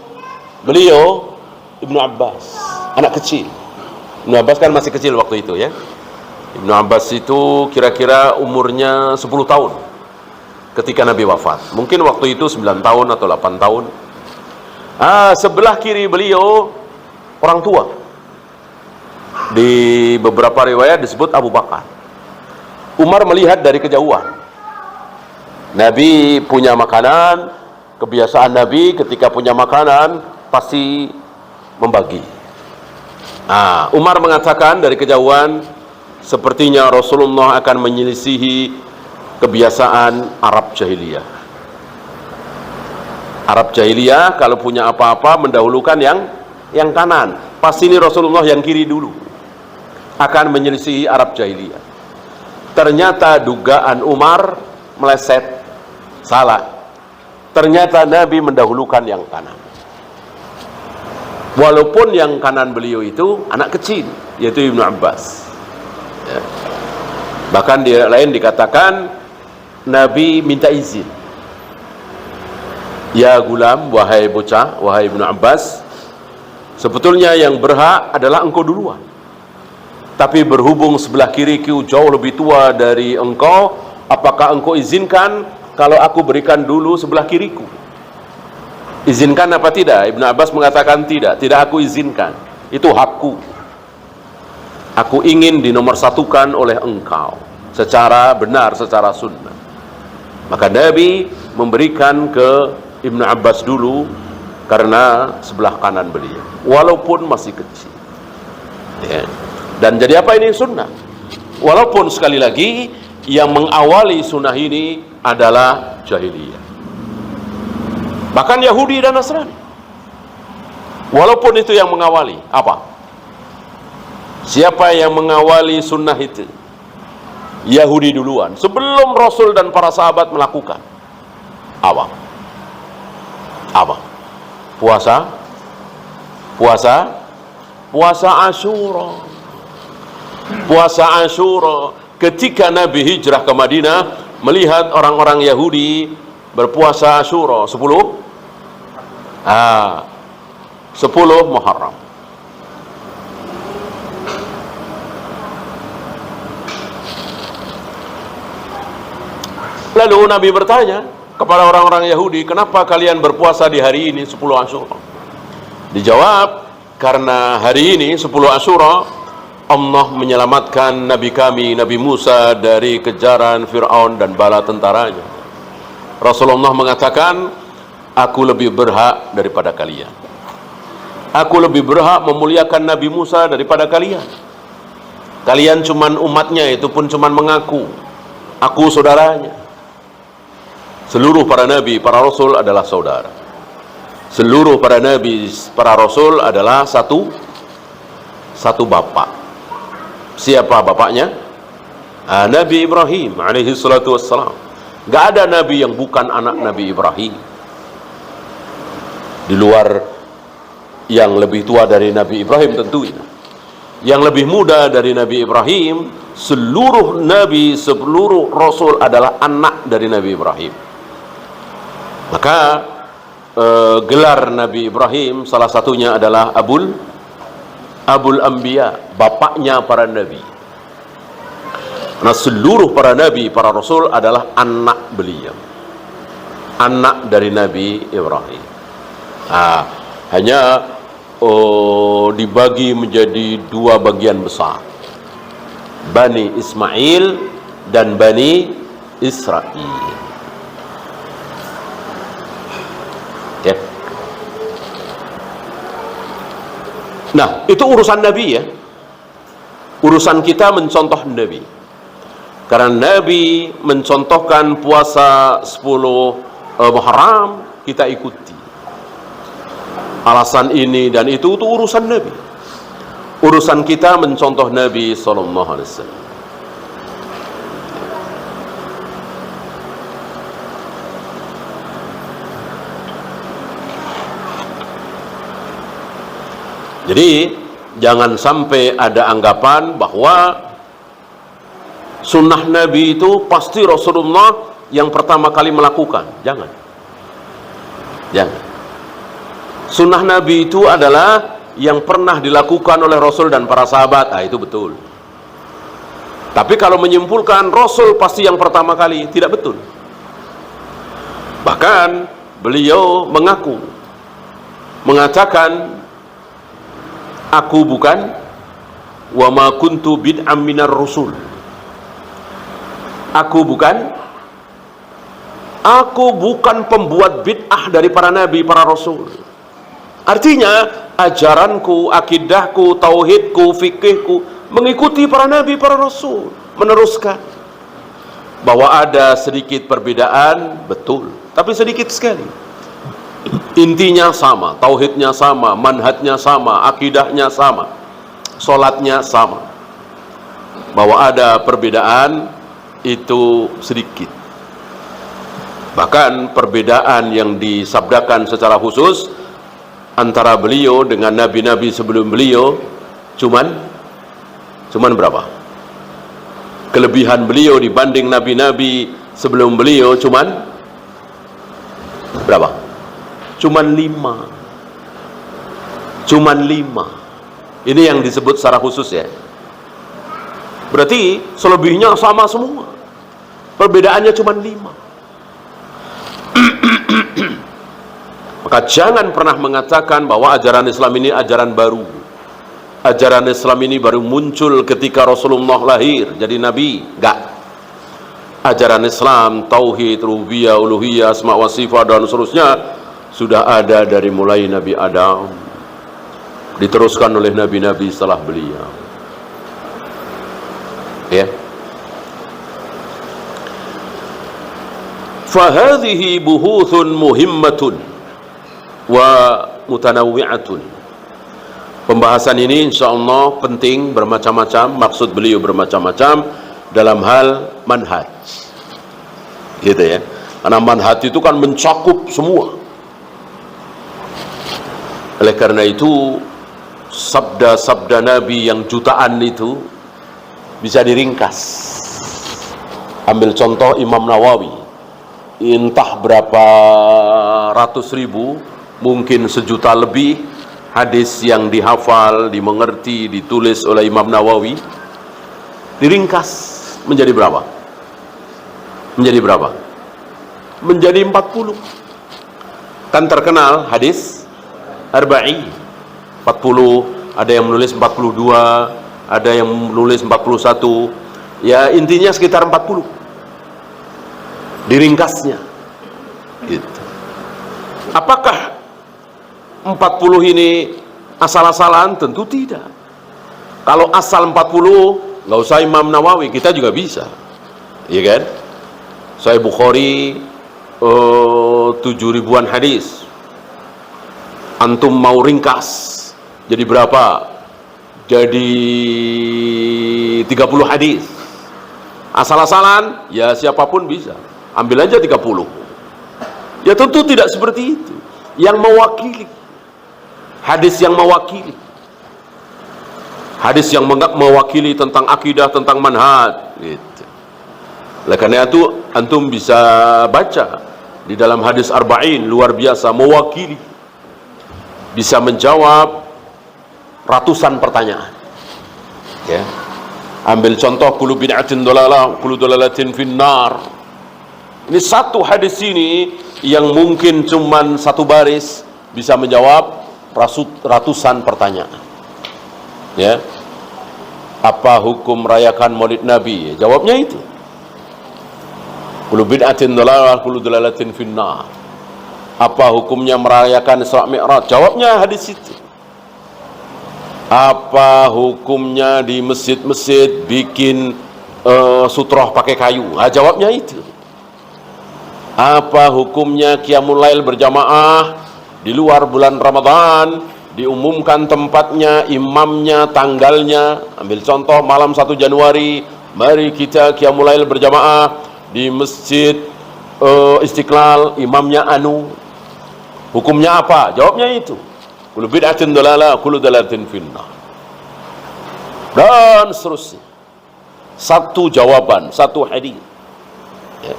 beliau Ibnu Abbas, anak kecil. Ibnu Abbas kan masih kecil waktu itu ya. Ibnu Abbas itu kira-kira umurnya 10 tahun ketika Nabi wafat. Mungkin waktu itu 9 tahun atau 8 tahun. Sebelah kiri beliau orang tua. Di beberapa riwayat disebut Abu Bakar. Umar melihat dari kejauhan. Nabi punya makanan, kebiasaan Nabi ketika punya makanan pasti membagi. Umar mengatakan dari kejauhan, sepertinya Rasulullah akan menyelisihi kebiasaan Arab Jahiliyah. Arab Jahiliyah kalau punya apa-apa mendahulukan yang kanan. Pasti ini Rasulullah yang kiri dulu. Akan menyelisihi Arab Jahiliyah. Ternyata dugaan Umar meleset, salah. Ternyata Nabi mendahulukan yang kanan. Walaupun yang kanan beliau itu anak kecil, yaitu Ibnu Abbas. Ya. Bahkan di lain dikatakan Nabi minta izin. Ya gulam, wahai bocah, wahai Ibnu Abbas, sebetulnya yang berhak adalah engkau duluan. Tapi berhubung sebelah kiriku jauh lebih tua dari engkau, apakah engkau izinkan kalau aku berikan dulu sebelah kiriku? Izinkan apa tidak? Ibnu Abbas mengatakan tidak aku izinkan. Itu hakku. Aku ingin dinomorsatukan oleh engkau secara benar, secara sunnah. Maka Nabi memberikan ke Ibnu Abbas dulu karena sebelah kanan beliau, walaupun masih kecil. Ya. Dan jadi apa ini sunnah? Walaupun sekali lagi yang mengawali sunnah ini adalah jahiliyah. Bahkan Yahudi dan Nasrani. Walaupun itu yang mengawali, apa? Siapa yang mengawali sunnah itu? Yahudi duluan, sebelum Rasul dan para sahabat melakukan. Apa? Puasa Asyura. Puasa Asyura. Ketika Nabi hijrah ke Madinah, melihat orang-orang Yahudi berpuasa Asyura 10 Muharram. Lalu Nabi bertanya kepada orang-orang Yahudi, kenapa kalian berpuasa di hari ini 10 Asyura? Dijawab, karena hari ini 10 Asyura Allah menyelamatkan Nabi kami, Nabi Musa dari kejaran Fir'aun dan bala tentaranya. Rasulullah mengatakan, aku lebih berhak daripada kalian. Aku lebih berhak memuliakan Nabi Musa daripada kalian. Kalian cuman umatnya, itu pun cuman mengaku. Aku saudaranya. Seluruh para nabi, para rasul adalah saudara. Seluruh para nabi, para rasul adalah satu bapak. Siapa bapaknya? Nabi Ibrahim alaihi salatu wassalam. Gak ada nabi yang bukan anak Nabi Ibrahim. Di luar yang lebih tua dari Nabi Ibrahim tentunya. Yang lebih muda dari Nabi Ibrahim, seluruh nabi, seluruh rasul adalah anak dari Nabi Ibrahim. Maka gelar Nabi Ibrahim salah satunya adalah Abul Anbiya, bapaknya para nabi. Karena seluruh para nabi, para rasul adalah anak beliau, anak dari Nabi Ibrahim. Hanya dibagi menjadi dua bagian besar, Bani Ismail dan Bani Israel. Ya. Nah, itu urusan Nabi ya. Urusan kita mencontoh Nabi. Karena Nabi mencontohkan puasa 10 Muharram, kita ikuti. Alasan ini dan itu urusan Nabi. Urusan kita mencontoh Nabi sallallahu alaihi wasallam. Jadi jangan sampai ada anggapan bahwa sunnah Nabi itu pasti Rasulullah yang pertama kali melakukan. Jangan. Sunnah Nabi itu adalah yang pernah dilakukan oleh Rasul dan para sahabat. Itu betul. Tapi kalau menyimpulkan Rasul pasti yang pertama kali, tidak betul. Bahkan beliau mengatakan, aku bukan wa ma kuntu bid'am minar rusul. Aku bukan pembuat bid'ah dari para nabi, para rasul. Artinya ajaranku, akidahku, tauhidku, fikihku mengikuti para nabi, para rasul, meneruskan. Bahwa ada sedikit perbedaan, betul, tapi sedikit sekali. Intinya sama, tauhidnya sama, manhajnya sama, akidahnya sama, sholatnya sama. Bahwa ada perbedaan itu sedikit. Bahkan perbedaan yang disabdakan secara khusus antara beliau dengan nabi-nabi sebelum beliau cuman berapa? Kelebihan beliau dibanding nabi-nabi sebelum beliau cuman berapa? Cuman 5. Ini yang disebut secara khusus ya. Berarti selebihnya sama semua. Perbedaannya cuman 5. Maka jangan pernah mengatakan bahwa ajaran Islam ini ajaran baru. Ajaran Islam ini baru muncul ketika Rasulullah lahir jadi nabi. Enggak. Ajaran Islam, tauhid, rububiyah, uluhiyah, asma wa sifat dan seterusnya sudah ada dari mulai Nabi Adam, diteruskan oleh nabi-nabi setelah beliau. Ya. Fahadhihi buhuthun muhimmatun wa mutanawwi'atun. Pembahasan ini insyaallah penting, bermacam-macam, maksud beliau bermacam-macam dalam hal manhaj. Gitu ya. Karena manhaj itu kan mencakup semua. Oleh karena itu sabda-sabda Nabi yang jutaan itu bisa diringkas. Ambil contoh Imam Nawawi, entah berapa ratus ribu, mungkin sejuta lebih hadis yang dihafal, dimengerti, ditulis oleh Imam Nawawi, diringkas menjadi berapa? Menjadi 40. Kan terkenal hadis Arba'in 40, ada yang menulis 42, ada yang menulis 41. Ya intinya sekitar 40. Diringkasnya. Gitu. Apakah 40 ini asal-asalan? Tentu tidak. Kalau asal 40, nggak usah Imam Nawawi, kita juga bisa. Iya kan? Sahih Bukhari 7.000-an hadis. Antum mau ringkas jadi berapa? Jadi 30 hadis. Asal-asalan, ya siapapun bisa. Ambil aja 30. Ya tentu tidak seperti itu. Yang mewakili. Hadis yang mewakili. Hadis yang mewakili tentang akidah, tentang manhaj. Gitu. Oleh karena itu, antum bisa baca di dalam hadis arba'in, luar biasa, mewakili. Bisa menjawab ratusan pertanyaan. Ya. Ambil contoh kullu bid'atin dalalah, kullu dalalatin finnar. Ini satu hadis ini yang mungkin cuman satu baris bisa menjawab ratusan pertanyaan. Ya. Apa hukum merayakan Maulid Nabi? Ya, jawabnya itu. Kullu bid'atin dalalah, kullu dalalatin finnar. Apa hukumnya merayakan Isra Mi'raj? Jawabnya hadis itu. Apa hukumnya di masjid-masjid bikin sutroh pakai kayu? Nah, jawabnya itu. Apa hukumnya qiyamul lail berjamaah di luar bulan Ramadan? Diumumkan tempatnya, imamnya, tanggalnya. Ambil contoh malam 1 Januari, mari kita qiyamul lail berjamaah di Masjid Istiqlal, imamnya anu. Hukumnya apa? Jawabnya itu. Kullu bid'atin dalalah, kullu dalalatin finnar. Dan seterusnya. Satu jawaban, satu hadis. Ya.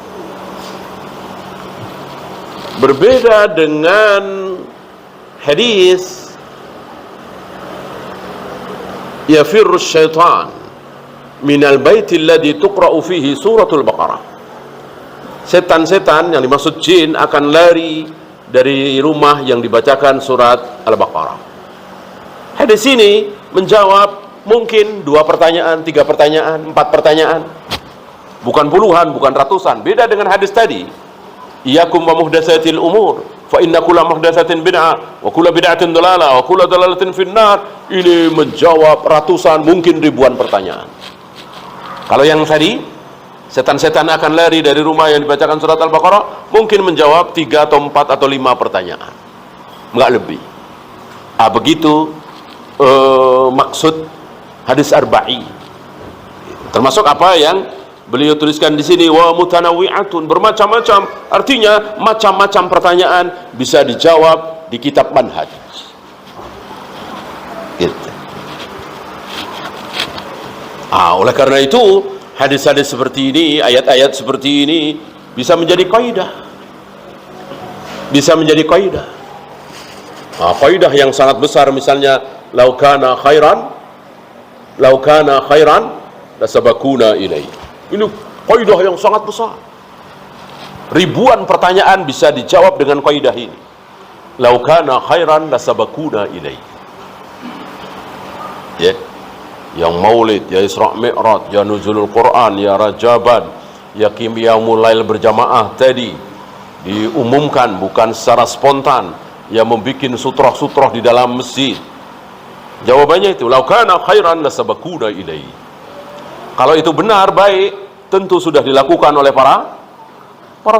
Berbeda dengan hadis yafirru syaitan minal baiti alladhi tuqra'u fihi suratul Baqarah. Setan-setan yang dimaksud jin akan lari dari rumah yang dibacakan surat Al-Baqarah. Hadis ini menjawab mungkin 2 pertanyaan, 3 pertanyaan, 4 pertanyaan. Bukan puluhan, bukan ratusan. Beda dengan hadis tadi. Iyyakum wa muhdatsatil umur, fa inna kulla muhdatsatin bid'ah, wa kulla bid'atin dalalah, wa kulla dalalatin finnar. Ini menjawab ratusan, mungkin ribuan pertanyaan. Kalau yang tadi, setan-setan akan lari dari rumah yang dibacakan surat Al-Baqarah, mungkin menjawab 3 atau 4 atau 5 pertanyaan, enggak lebih. Begitu maksud hadis arba'in. Termasuk apa yang beliau tuliskan di sini, wa mutanawwi'atun, bermacam-macam. Artinya macam-macam pertanyaan bisa dijawab di kitab manhaj. Gitu. Oleh karena itu hadis-hadis seperti ini, ayat-ayat seperti ini bisa menjadi kaidah. Bisa menjadi kaidah. Kaidah yang sangat besar, misalnya lau kana khairan lasabakuna ilaih. Ini kaidah yang sangat besar. Ribuan pertanyaan bisa dijawab dengan kaidah ini. Lau kana khairan lasabakuna ilaih. Ya. Yang maulid, ya Isra Mi'raj, ya nuzulul Quran, ya Rajaban, ya qiyamul lail berjamaah tadi diumumkan bukan secara spontan, ya membikin sutroh-sutroh di dalam masjid. Jawabannya itu, lau kana khairan lasabakuna ilaihi. Kalau itu benar, baik, tentu sudah dilakukan oleh para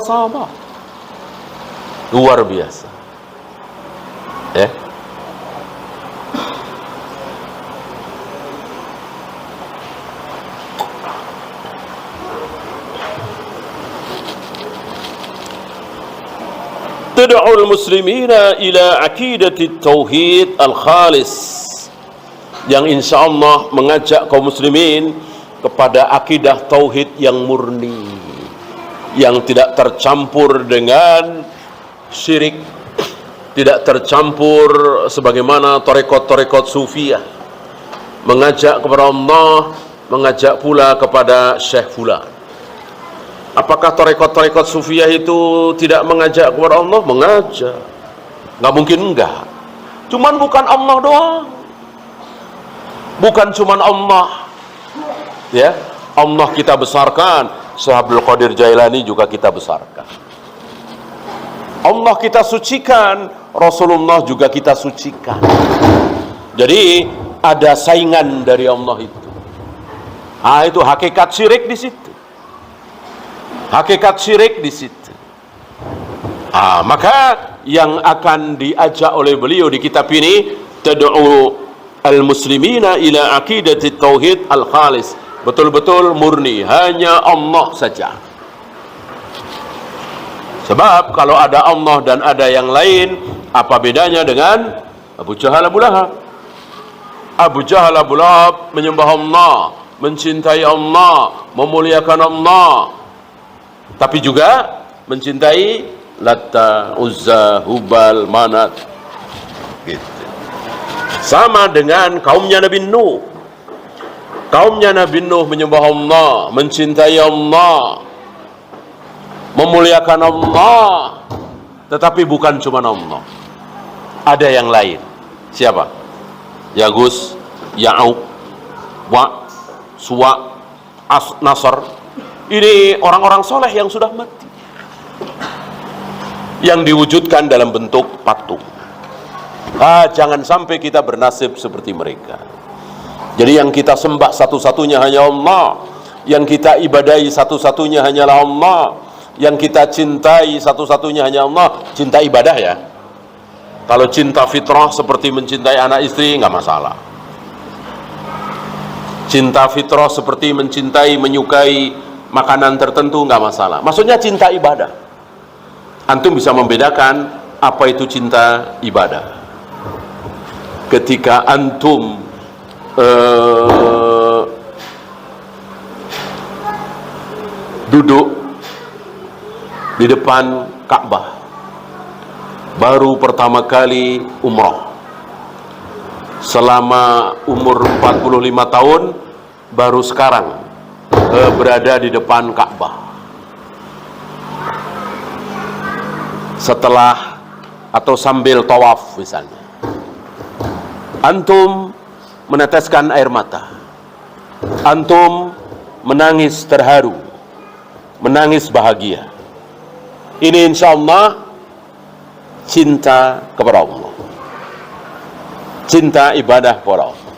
sahabat. Luar biasa. Ya. Tad'ul muslimina ila aqidati tauhid al-khalis, yang insyaallah mengajak kaum muslimin kepada akidah tauhid yang murni, yang tidak tercampur dengan syirik, tidak tercampur sebagaimana tarekat-tarekat sufiyah, mengajak kepada Allah, mengajak pula kepada syekh fulan. Apakah tarekat-tarekat sufiyah itu tidak mengajak kepada Allah? Mengajak. Nggak mungkin enggak. Cuman bukan Allah doang. Bukan cuman Allah. Ya, Allah kita besarkan, Syekh Abdul Qadir Jailani juga kita besarkan. Allah kita sucikan, Rasulullah juga kita sucikan. Jadi ada saingan dari Allah itu. Itu hakikat syirik di situ. Hakikat syirik di situ. Maka yang akan diajak oleh beliau di kitab ini, tad'u al-muslimina ila aqidati tauhid al-khalis. Betul-betul murni, hanya Allah saja. Sebab kalau ada Allah dan ada yang lain, apa bedanya dengan Abu Jahal, Abu Lahab? Abu Jahal, Abu Lahab menyembah Allah, mencintai Allah, memuliakan Allah, tapi juga mencintai Latta, Uzza, Hubal, Manat, gitu. Sama dengan kaumnya Nabi Nuh. Kaumnya Nabi Nuh menyembah Allah, mencintai Allah, memuliakan Allah, tetapi bukan cuma Allah, ada yang lain. Siapa? Yagus, Ya'uq, Wa, Suwa, Nasr. Ini orang-orang soleh yang sudah mati, yang diwujudkan dalam bentuk patung. Jangan sampai kita bernasib seperti mereka. Jadi yang kita sembah satu-satunya hanya Allah, yang kita ibadahi satu-satunya hanyalah Allah, yang kita cintai satu-satunya hanya Allah. Cinta ibadah ya. Kalau cinta fitrah seperti mencintai anak istri, nggak masalah. Cinta fitrah seperti mencintai, menyukai makanan tertentu, nggak masalah. Maksudnya cinta ibadah. Antum bisa membedakan apa itu cinta ibadah. Ketika antum duduk di depan Ka'bah, baru pertama kali umrah, selama umur 45 tahun, baru sekarang berada di depan Ka'bah. Setelah atau sambil tawaf misalnya, antum meneteskan air mata, antum menangis terharu, menangis bahagia. Ini insya Allah cinta kepada Allah, cinta ibadah kepada Allah.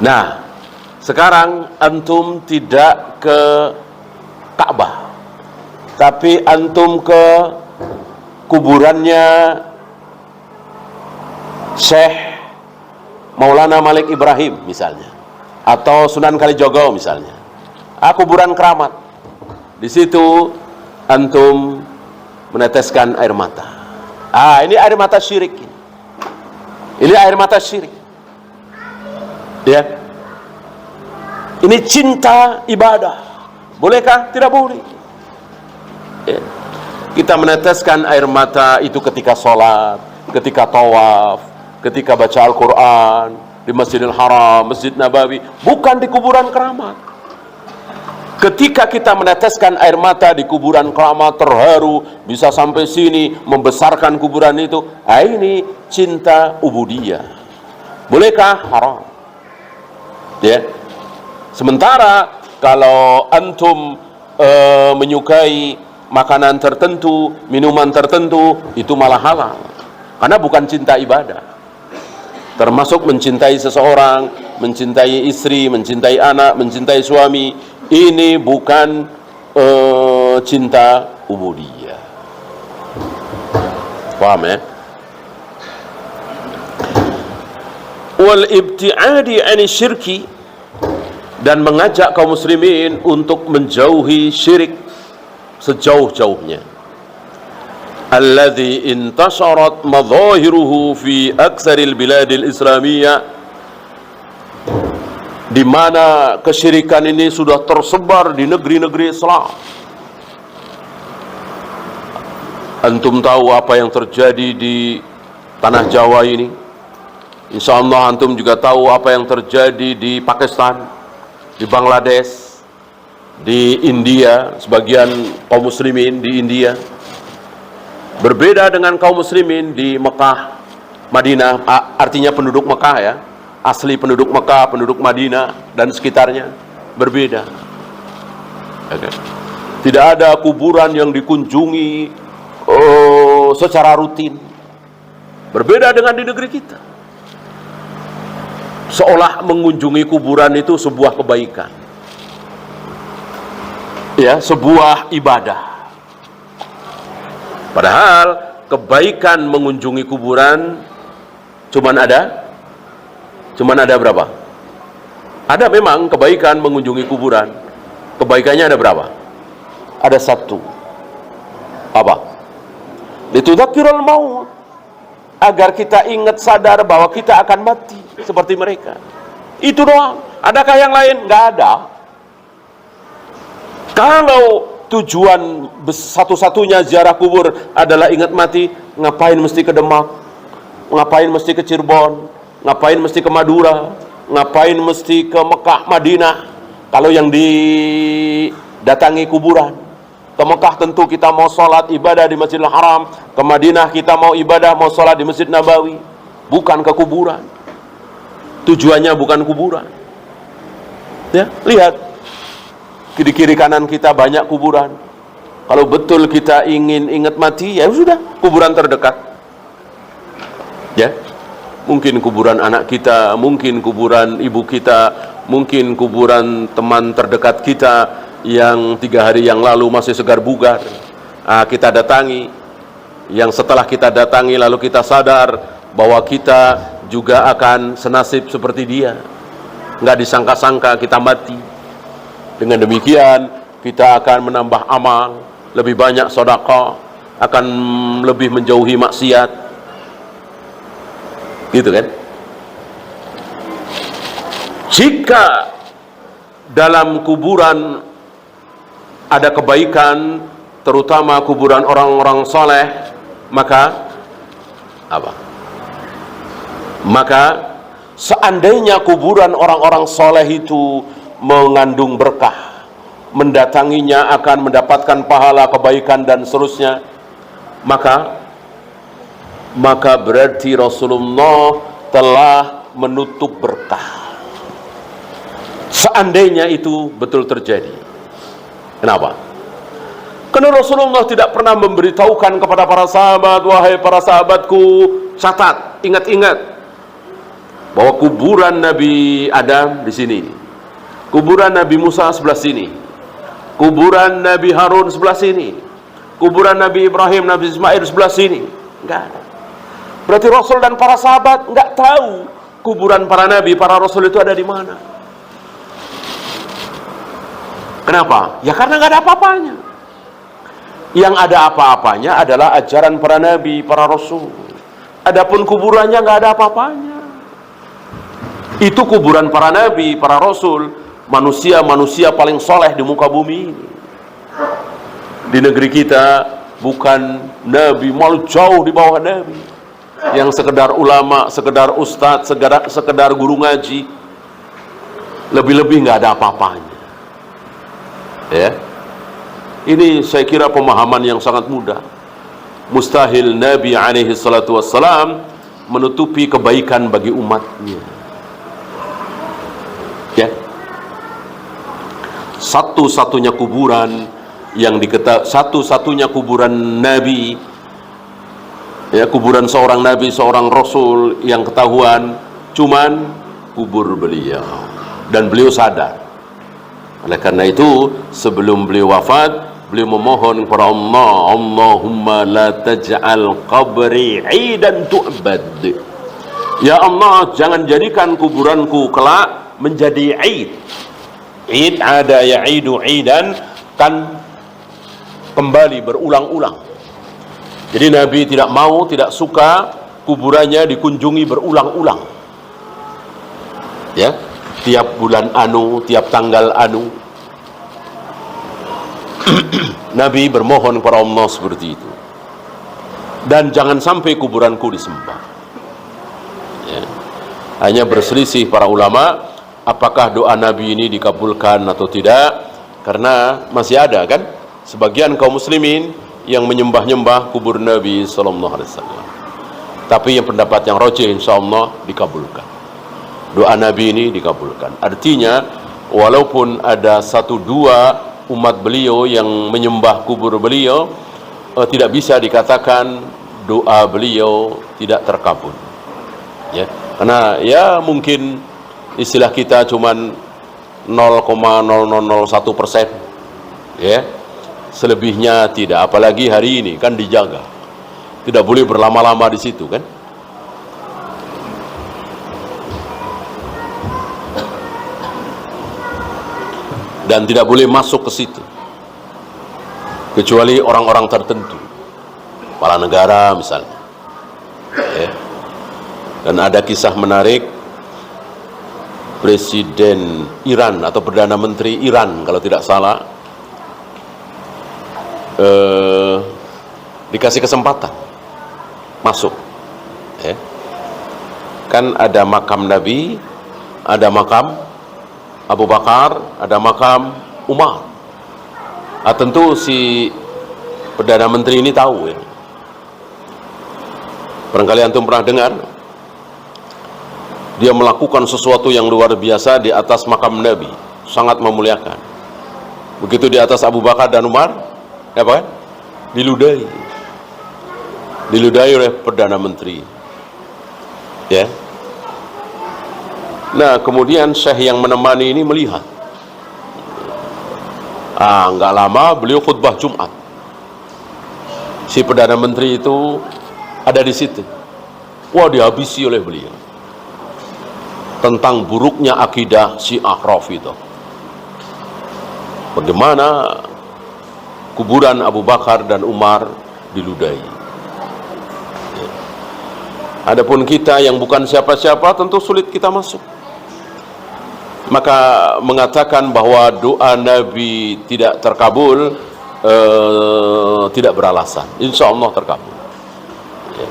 Nah, sekarang antum tidak ke Ka'bah, tapi antum ke kuburannya Syekh Maulana Malik Ibrahim misalnya, atau Sunan Kalijogo misalnya, kuburan keramat. Di situ antum meneteskan air mata. Ini air mata syirik. Ini air mata syirik. Ya. Ini cinta ibadah. Bolehkah? Tidak boleh. Ya. Kita meneteskan air mata itu ketika sholat, ketika tawaf, ketika baca Al-Quran, di Masjidil Haram, Masjid Nabawi, bukan di kuburan keramat. Ketika kita meneteskan air mata di kuburan keramat, terharu, bisa sampai sini, membesarkan kuburan itu, ini cinta ubudiyah. Bolehkah? Haram. Ya. Sementara kalau antum menyukai makanan tertentu, minuman tertentu, itu malah halal, karena bukan cinta ibadah. Termasuk mencintai seseorang, mencintai istri, mencintai anak, mencintai suami, ini bukan cinta ubudiyah. Paham ya? Wal ibtiadi 'ani syirki, dan mengajak kaum muslimin untuk menjauhi syirik sejauh-jauhnya. Alladzi intasharat madzahiruhu fi aktsaril biladil islamiyah, di mana kesyirikan ini sudah tersebar di negeri-negeri Islam. Antum tahu apa yang terjadi di tanah Jawa ini. Insyaallah antum juga tahu apa yang terjadi di Pakistan, di Bangladesh, di India. Sebagian kaum muslimin di India berbeda dengan kaum muslimin di Mekah, Madinah, artinya penduduk Mekah ya, asli penduduk Mekah, penduduk Madinah dan sekitarnya berbeda. Tidak ada kuburan yang dikunjungi secara rutin. Berbeda dengan di negeri kita. seolah mengunjungi kuburan itu sebuah kebaikan, ya, sebuah ibadah. Padahal kebaikan mengunjungi kuburan cuman ada berapa? Ada memang kebaikan mengunjungi kuburan. Kebaikannya ada berapa? Ada satu. Apa? Litudzakirul maut, agar kita ingat sadar bahwa kita akan mati seperti mereka. Itu doang. Adakah yang lain? Nggak ada. Kalau tujuan satu-satunya ziarah kubur adalah ingat mati, ngapain mesti ke Demak? Ngapain mesti ke Cirebon? Ngapain mesti ke Madura? Ngapain mesti ke Mekah, Madinah? Kalau yang didatangi kuburan. Ke Mekah tentu kita mau sholat ibadah di Masjidil Haram. Ke Madinah kita mau ibadah, mau sholat di Masjid Nabawi. Bukan ke kuburan. Tujuannya bukan kuburan. Ya, lihat. Di kiri kanan kita banyak kuburan. Kalau betul kita ingin ingat mati, ya sudah, kuburan terdekat. Ya. Mungkin kuburan anak kita, mungkin kuburan ibu kita, mungkin kuburan teman terdekat kita yang 3 hari yang lalu masih segar bugar. Kita datangi. Yang setelah kita datangi lalu kita sadar bahwa kita juga akan senasib seperti dia. Nggak disangka-sangka kita mati. Dengan demikian kita akan menambah amal, lebih banyak sedekah, akan lebih menjauhi maksiat. Gitu kan? Jika dalam kuburan ada kebaikan, terutama kuburan orang-orang soleh, maka apa? Maka seandainya kuburan orang-orang soleh itu mengandung berkah, mendatanginya akan mendapatkan pahala kebaikan dan seterusnya, maka berarti Rasulullah telah menutup berkah. Seandainya itu betul terjadi. Kenapa? Karena Rasulullah tidak pernah memberitahukan kepada para sahabat, wahai para sahabatku, catat, ingat-ingat bahwa kuburan Nabi Adam di sini, kuburan Nabi Musa sebelah sini, kuburan Nabi Harun sebelah sini, kuburan Nabi Ibrahim, Nabi Ismail sebelah sini. Enggak ada. Berarti Rasul dan para sahabat enggak tahu kuburan para nabi, para rasul itu ada di mana. Kenapa? Ya karena enggak ada apa-apanya. Yang ada apa-apanya adalah ajaran para nabi, para rasul. Adapun kuburannya enggak ada apa-apanya. Itu kuburan para nabi, para rasul, manusia-manusia paling soleh di muka bumi ini. Di negeri kita bukan nabi, malah jauh di bawah nabi. Yang sekedar ulama, sekedar ustadz, sekedar guru ngaji, lebih-lebih nggak ada apa-apanya. Ya, ini saya kira pemahaman yang sangat mudah. Mustahil Nabi alaihi salatu wassalam menutupi kebaikan bagi umatnya. Ya, satu-satunya kuburan yang diketahui, satu-satunya kuburan Nabi, ya, kuburan seorang Nabi, seorang Rasul yang ketahuan cuman kubur beliau, dan beliau sadar. Oleh karena itu sebelum beliau wafat, beliau memohon kepada Allah, Allahumma la taj'al qabri 'idan tu'bad. Ya Allah, jangan jadikan kuburanku kelak menjadi 'id. 'Id ada ya'idu 'idan, kan kembali berulang-ulang. Jadi Nabi tidak mau, tidak suka kuburannya dikunjungi berulang-ulang. Ya, tiap bulan anu, tiap tanggal anu. Nabi bermohon kepada Allah seperti itu. Dan jangan sampai kuburanku disembah. Ya. Hanya berselisih para ulama apakah doa Nabi ini dikabulkan atau tidak, karena masih ada kan sebagian kaum muslimin yang menyembah-nyembah kubur Nabi sallallahu alaihi wasallam. Tapi yang pendapat yang rajih insyaallah dikabulkan. Doa Nabi ini dikabulkan. Artinya walaupun ada 1-2 umat beliau yang menyembah kubur beliau, tidak bisa dikatakan doa beliau tidak terkabul. Ya, karena ya mungkin istilah kita cuman 0,0001%, ya, selebihnya tidak. Apalagi hari ini kan dijaga, tidak boleh berlama-lama di situ kan. Dan tidak boleh masuk ke situ kecuali orang-orang tertentu, kepala negara misalnya, ya. Dan ada kisah menarik, Presiden Iran atau Perdana Menteri Iran kalau tidak salah dikasih kesempatan masuk, ya. Kan ada makam Nabi, ada makam Abu Bakar, ada makam Umar. Tentu si Perdana Menteri ini tahu, ya. Barangkali antum pernah dengar dia melakukan sesuatu yang luar biasa di atas makam Nabi, sangat memuliakan. Begitu di atas Abu Bakar dan Umar, apa kan? Diludahi oleh Perdana Menteri, ya. Nah, kemudian Syekh yang menemani ini melihat, nggak lama beliau khutbah Jumat, si Perdana Menteri itu ada di situ. Wah, dihabisi oleh beliau tentang buruknya akidah Syiah Rafidhah. Bagaimana kuburan Abu Bakar dan Umar diludahi. Adapun kita yang bukan siapa-siapa tentu sulit kita masuk. Maka mengatakan bahwa doa Nabi tidak terkabul tidak beralasan. Insya Allah terkabul. Ya.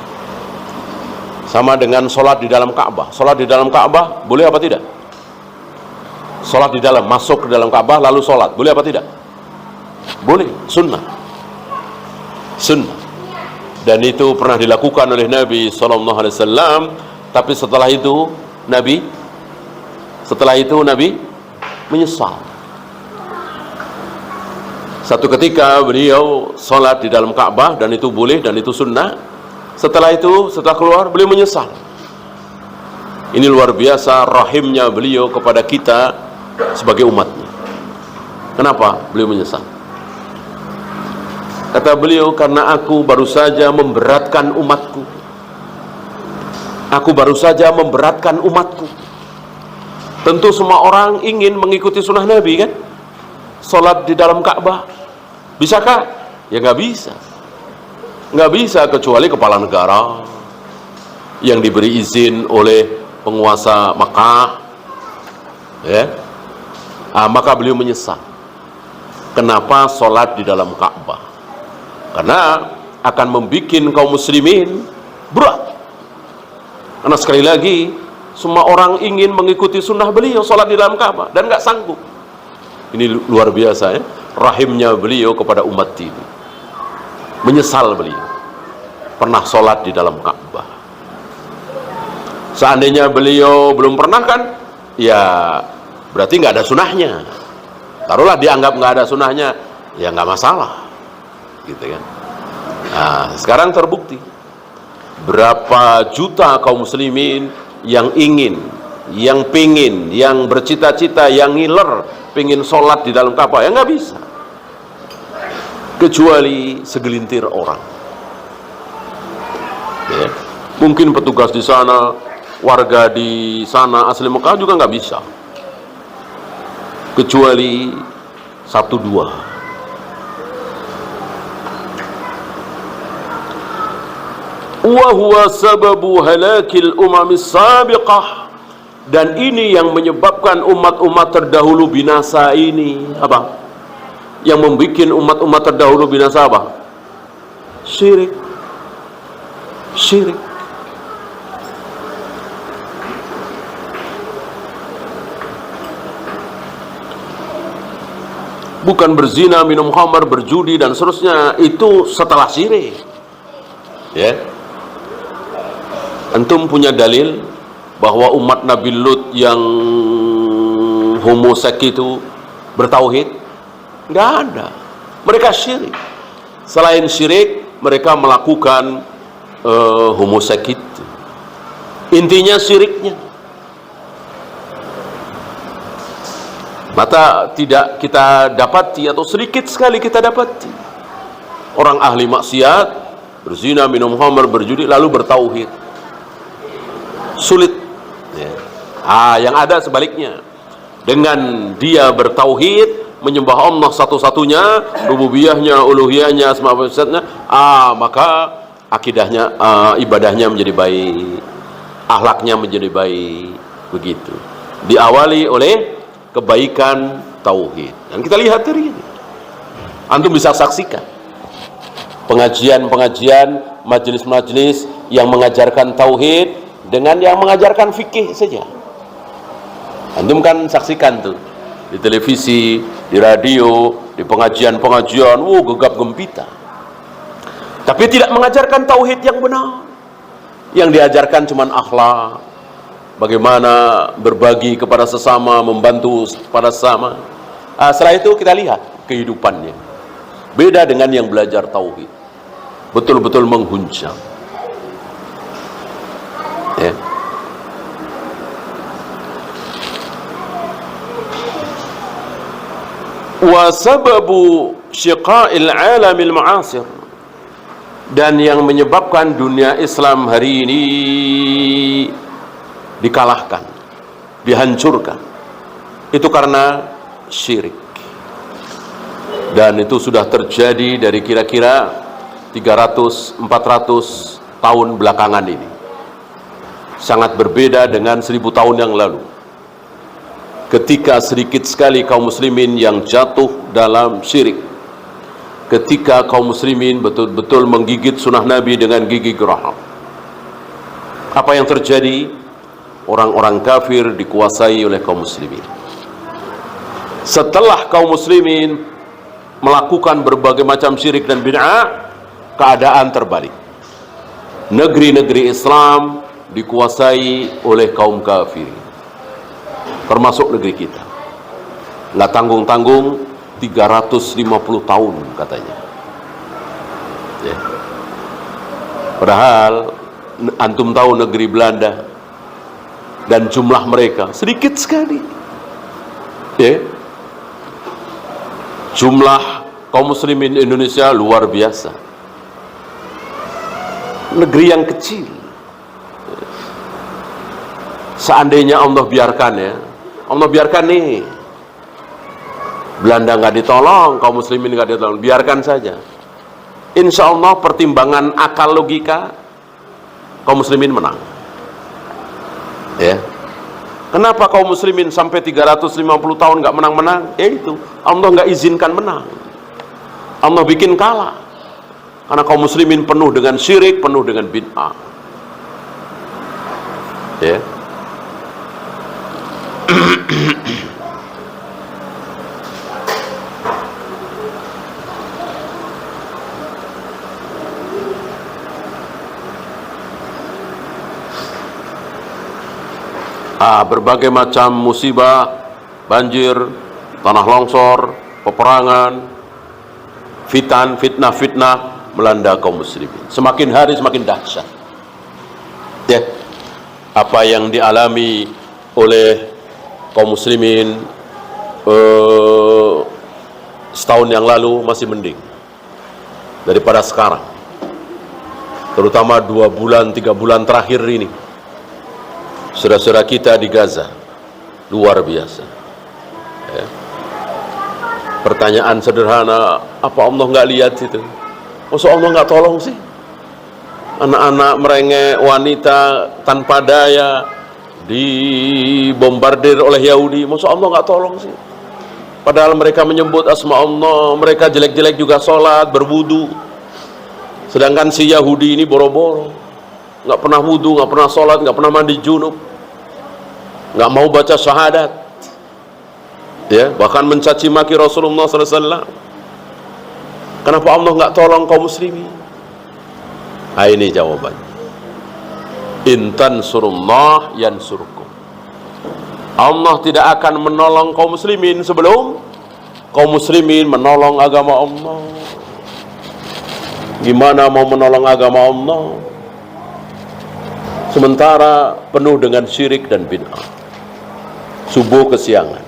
Sama dengan sholat di dalam Ka'bah. Sholat di dalam Ka'bah boleh apa tidak? Sholat di dalam, masuk ke dalam Ka'bah lalu sholat, boleh apa tidak? Boleh, sunnah. Sunnah. Dan itu pernah dilakukan oleh Nabi SAW. Tapi setelah itu Nabi menyesal. Satu ketika beliau sholat di dalam Ka'bah dan itu boleh dan itu sunnah. Setelah itu, setelah keluar, beliau menyesal. Ini luar biasa rahimnya beliau kepada kita sebagai umatnya. Kenapa beliau menyesal? Kata beliau, karena aku baru saja memberatkan umatku. Aku baru saja memberatkan umatku. Tentu semua orang ingin mengikuti sunnah Nabi kan? Sholat di dalam Ka'bah. Bisakah? Ya nggak bisa. Nggak bisa kecuali kepala negara yang diberi izin oleh penguasa Makkah, ya. Maka beliau menyesal. Kenapa sholat di dalam Ka'bah? Karena akan membuat kaum muslimin berat. Karena sekali lagi semua orang ingin mengikuti sunnah beliau sholat di dalam Ka'bah dan nggak sanggup. Ini luar biasa, ya, rahimnya beliau kepada umat ini. Menyesal beliau pernah sholat di dalam Ka'bah. Seandainya beliau belum pernah kan, ya berarti nggak ada sunnahnya. Taruhlah dianggap nggak ada sunnahnya, ya nggak masalah, gitu kan. Nah, sekarang terbukti berapa juta kaum muslimin yang ingin, yang pingin, yang bercita-cita, yang ngiler pingin sholat di dalam Ka'bah, ya nggak bisa, kecuali segelintir orang, ya. Mungkin petugas di sana, warga di sana asli Mekah juga nggak bisa, kecuali 1-2. Wa huwa sababu halakil umamis sabiqah, dan ini yang menyebabkan umat-umat terdahulu binasa. Ini apa? Yang membuat umat-umat terdahulu binasa apa? Syirik. Syirik. Bukan berzina, minum khamar, berjudi dan seterusnya, itu setelah syirik, ya. Antum punya dalil bahwa umat Nabi Lut yang homoseks itu bertauhid? Nggak ada. Mereka syirik. Selain syirik, mereka melakukan homoseks itu. Intinya syiriknya. Maka tidak kita dapati atau sedikit sekali kita dapati orang ahli maksiat, berzina, minum khamr, berjudi, lalu bertauhid. Sulit ya. Yang ada sebaliknya, dengan dia bertauhid, menyembah Allah satu-satunya, rububiyahnya, uluhiyahnya, asma wa sifatnya, maka akidahnya, ibadahnya menjadi baik, akhlaknya menjadi baik. Begitu, diawali oleh kebaikan tauhid. Dan kita lihat hari ini, antum bisa saksikan pengajian-pengajian, majelis-majelis yang mengajarkan tauhid dengan yang mengajarkan fikih saja. Antum kan saksikan tuh di televisi, di radio, di pengajian-pengajian, gegap gempita. Tapi tidak mengajarkan tauhid yang benar. Yang diajarkan cuman akhlak, bagaimana berbagi kepada sesama, membantu pada sesama. Setelah itu kita lihat kehidupannya. Beda dengan yang belajar tauhid, betul-betul menghunjam. Ya. Wa sababu syiqa'il alamil ma'asir, dan yang menyebabkan dunia Islam hari ini dikalahkan, dihancurkan, itu karena syirik. Dan itu sudah terjadi dari kira-kira 300-400 tahun belakangan ini. Sangat berbeda dengan 1000 tahun yang lalu, ketika sedikit sekali kaum muslimin yang jatuh dalam syirik, ketika kaum muslimin betul-betul menggigit sunnah Nabi dengan gigi geraham. Apa yang terjadi? Orang-orang kafir dikuasai oleh kaum muslimin. Setelah kaum muslimin melakukan berbagai macam syirik dan bid'ah, keadaan terbalik. Negeri-negeri Islam dikuasai oleh kaum kafir, termasuk negeri kita. Nggak tanggung-tanggung 350 tahun katanya ya. Padahal antum tahu negeri Belanda dan jumlah mereka sedikit sekali ya. Jumlah kaum muslimin Indonesia luar biasa. Negeri yang kecil. Seandainya Allah biarkan ya, Allah biarkan nih Belanda nggak ditolong, kaum muslimin nggak ditolong, biarkan saja. Insya Allah pertimbangan akal logika, kaum muslimin menang. Ya. Kenapa kaum muslimin sampai 350 tahun nggak menang-menang? Ya itu, Allah nggak izinkan menang. Allah bikin kalah. Karena kaum muslimin penuh dengan syirik, penuh dengan bid'ah. Ya. Berbagai macam musibah, banjir, tanah longsor, peperangan, fitnah melanda kaum muslimin. Semakin hari semakin dahsyat. Ya, apa yang dialami oleh kaum muslimin setahun yang lalu masih mending daripada sekarang. Terutama 2 bulan, 3 bulan terakhir ini. Saudara-saudara kita di Gaza luar biasa ya. Pertanyaan sederhana, apa Allah nggak lihat itu? Masa Allah nggak tolong sih? Anak-anak merengek, wanita tanpa daya dibombardir oleh Yahudi, masa Allah nggak tolong sih? Padahal mereka menyebut asma Allah, mereka jelek-jelek juga sholat, berwudu. Sedangkan si Yahudi ini boro-boro, nggak pernah wudu, nggak pernah sholat, nggak pernah mandi junub, nggak mau baca syahadat, ya, bahkan mencaci maki Rasulullah SAW. Kenapa Allah nggak tolong kaum muslimin? Ini jawabannya. In tansurullah yansurkum. Allah tidak akan menolong kaum muslimin sebelum kaum muslimin menolong agama Allah. Gimana mau menolong agama Allah sementara penuh dengan syirik dan bid'ah, subuh kesiangan?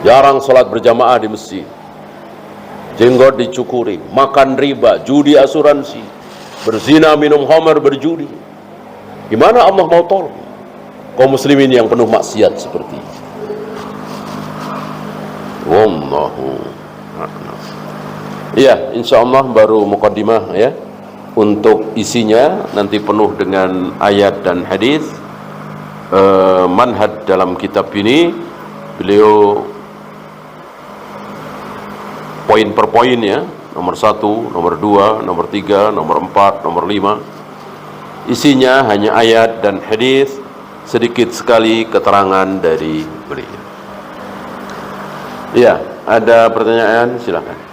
jarang sholat berjamaah di masjid, jenggot dicukuri, makan riba, judi asuransi, berzina, minum khamar, berjudi. Gimana Allah mau tolong kaum muslimin yang penuh maksiat seperti ini? Wallahu a'lam. Iya, insyaallah baru muqaddimah ya. Untuk isinya nanti penuh dengan ayat dan hadis. Manhaj dalam kitab ini beliau poin per poin ya, nomor 1, nomor 2, nomor 3, nomor 4, nomor 5. Isinya hanya ayat dan hadis, sedikit sekali keterangan dari beliau. Iya, ada pertanyaan, silakan.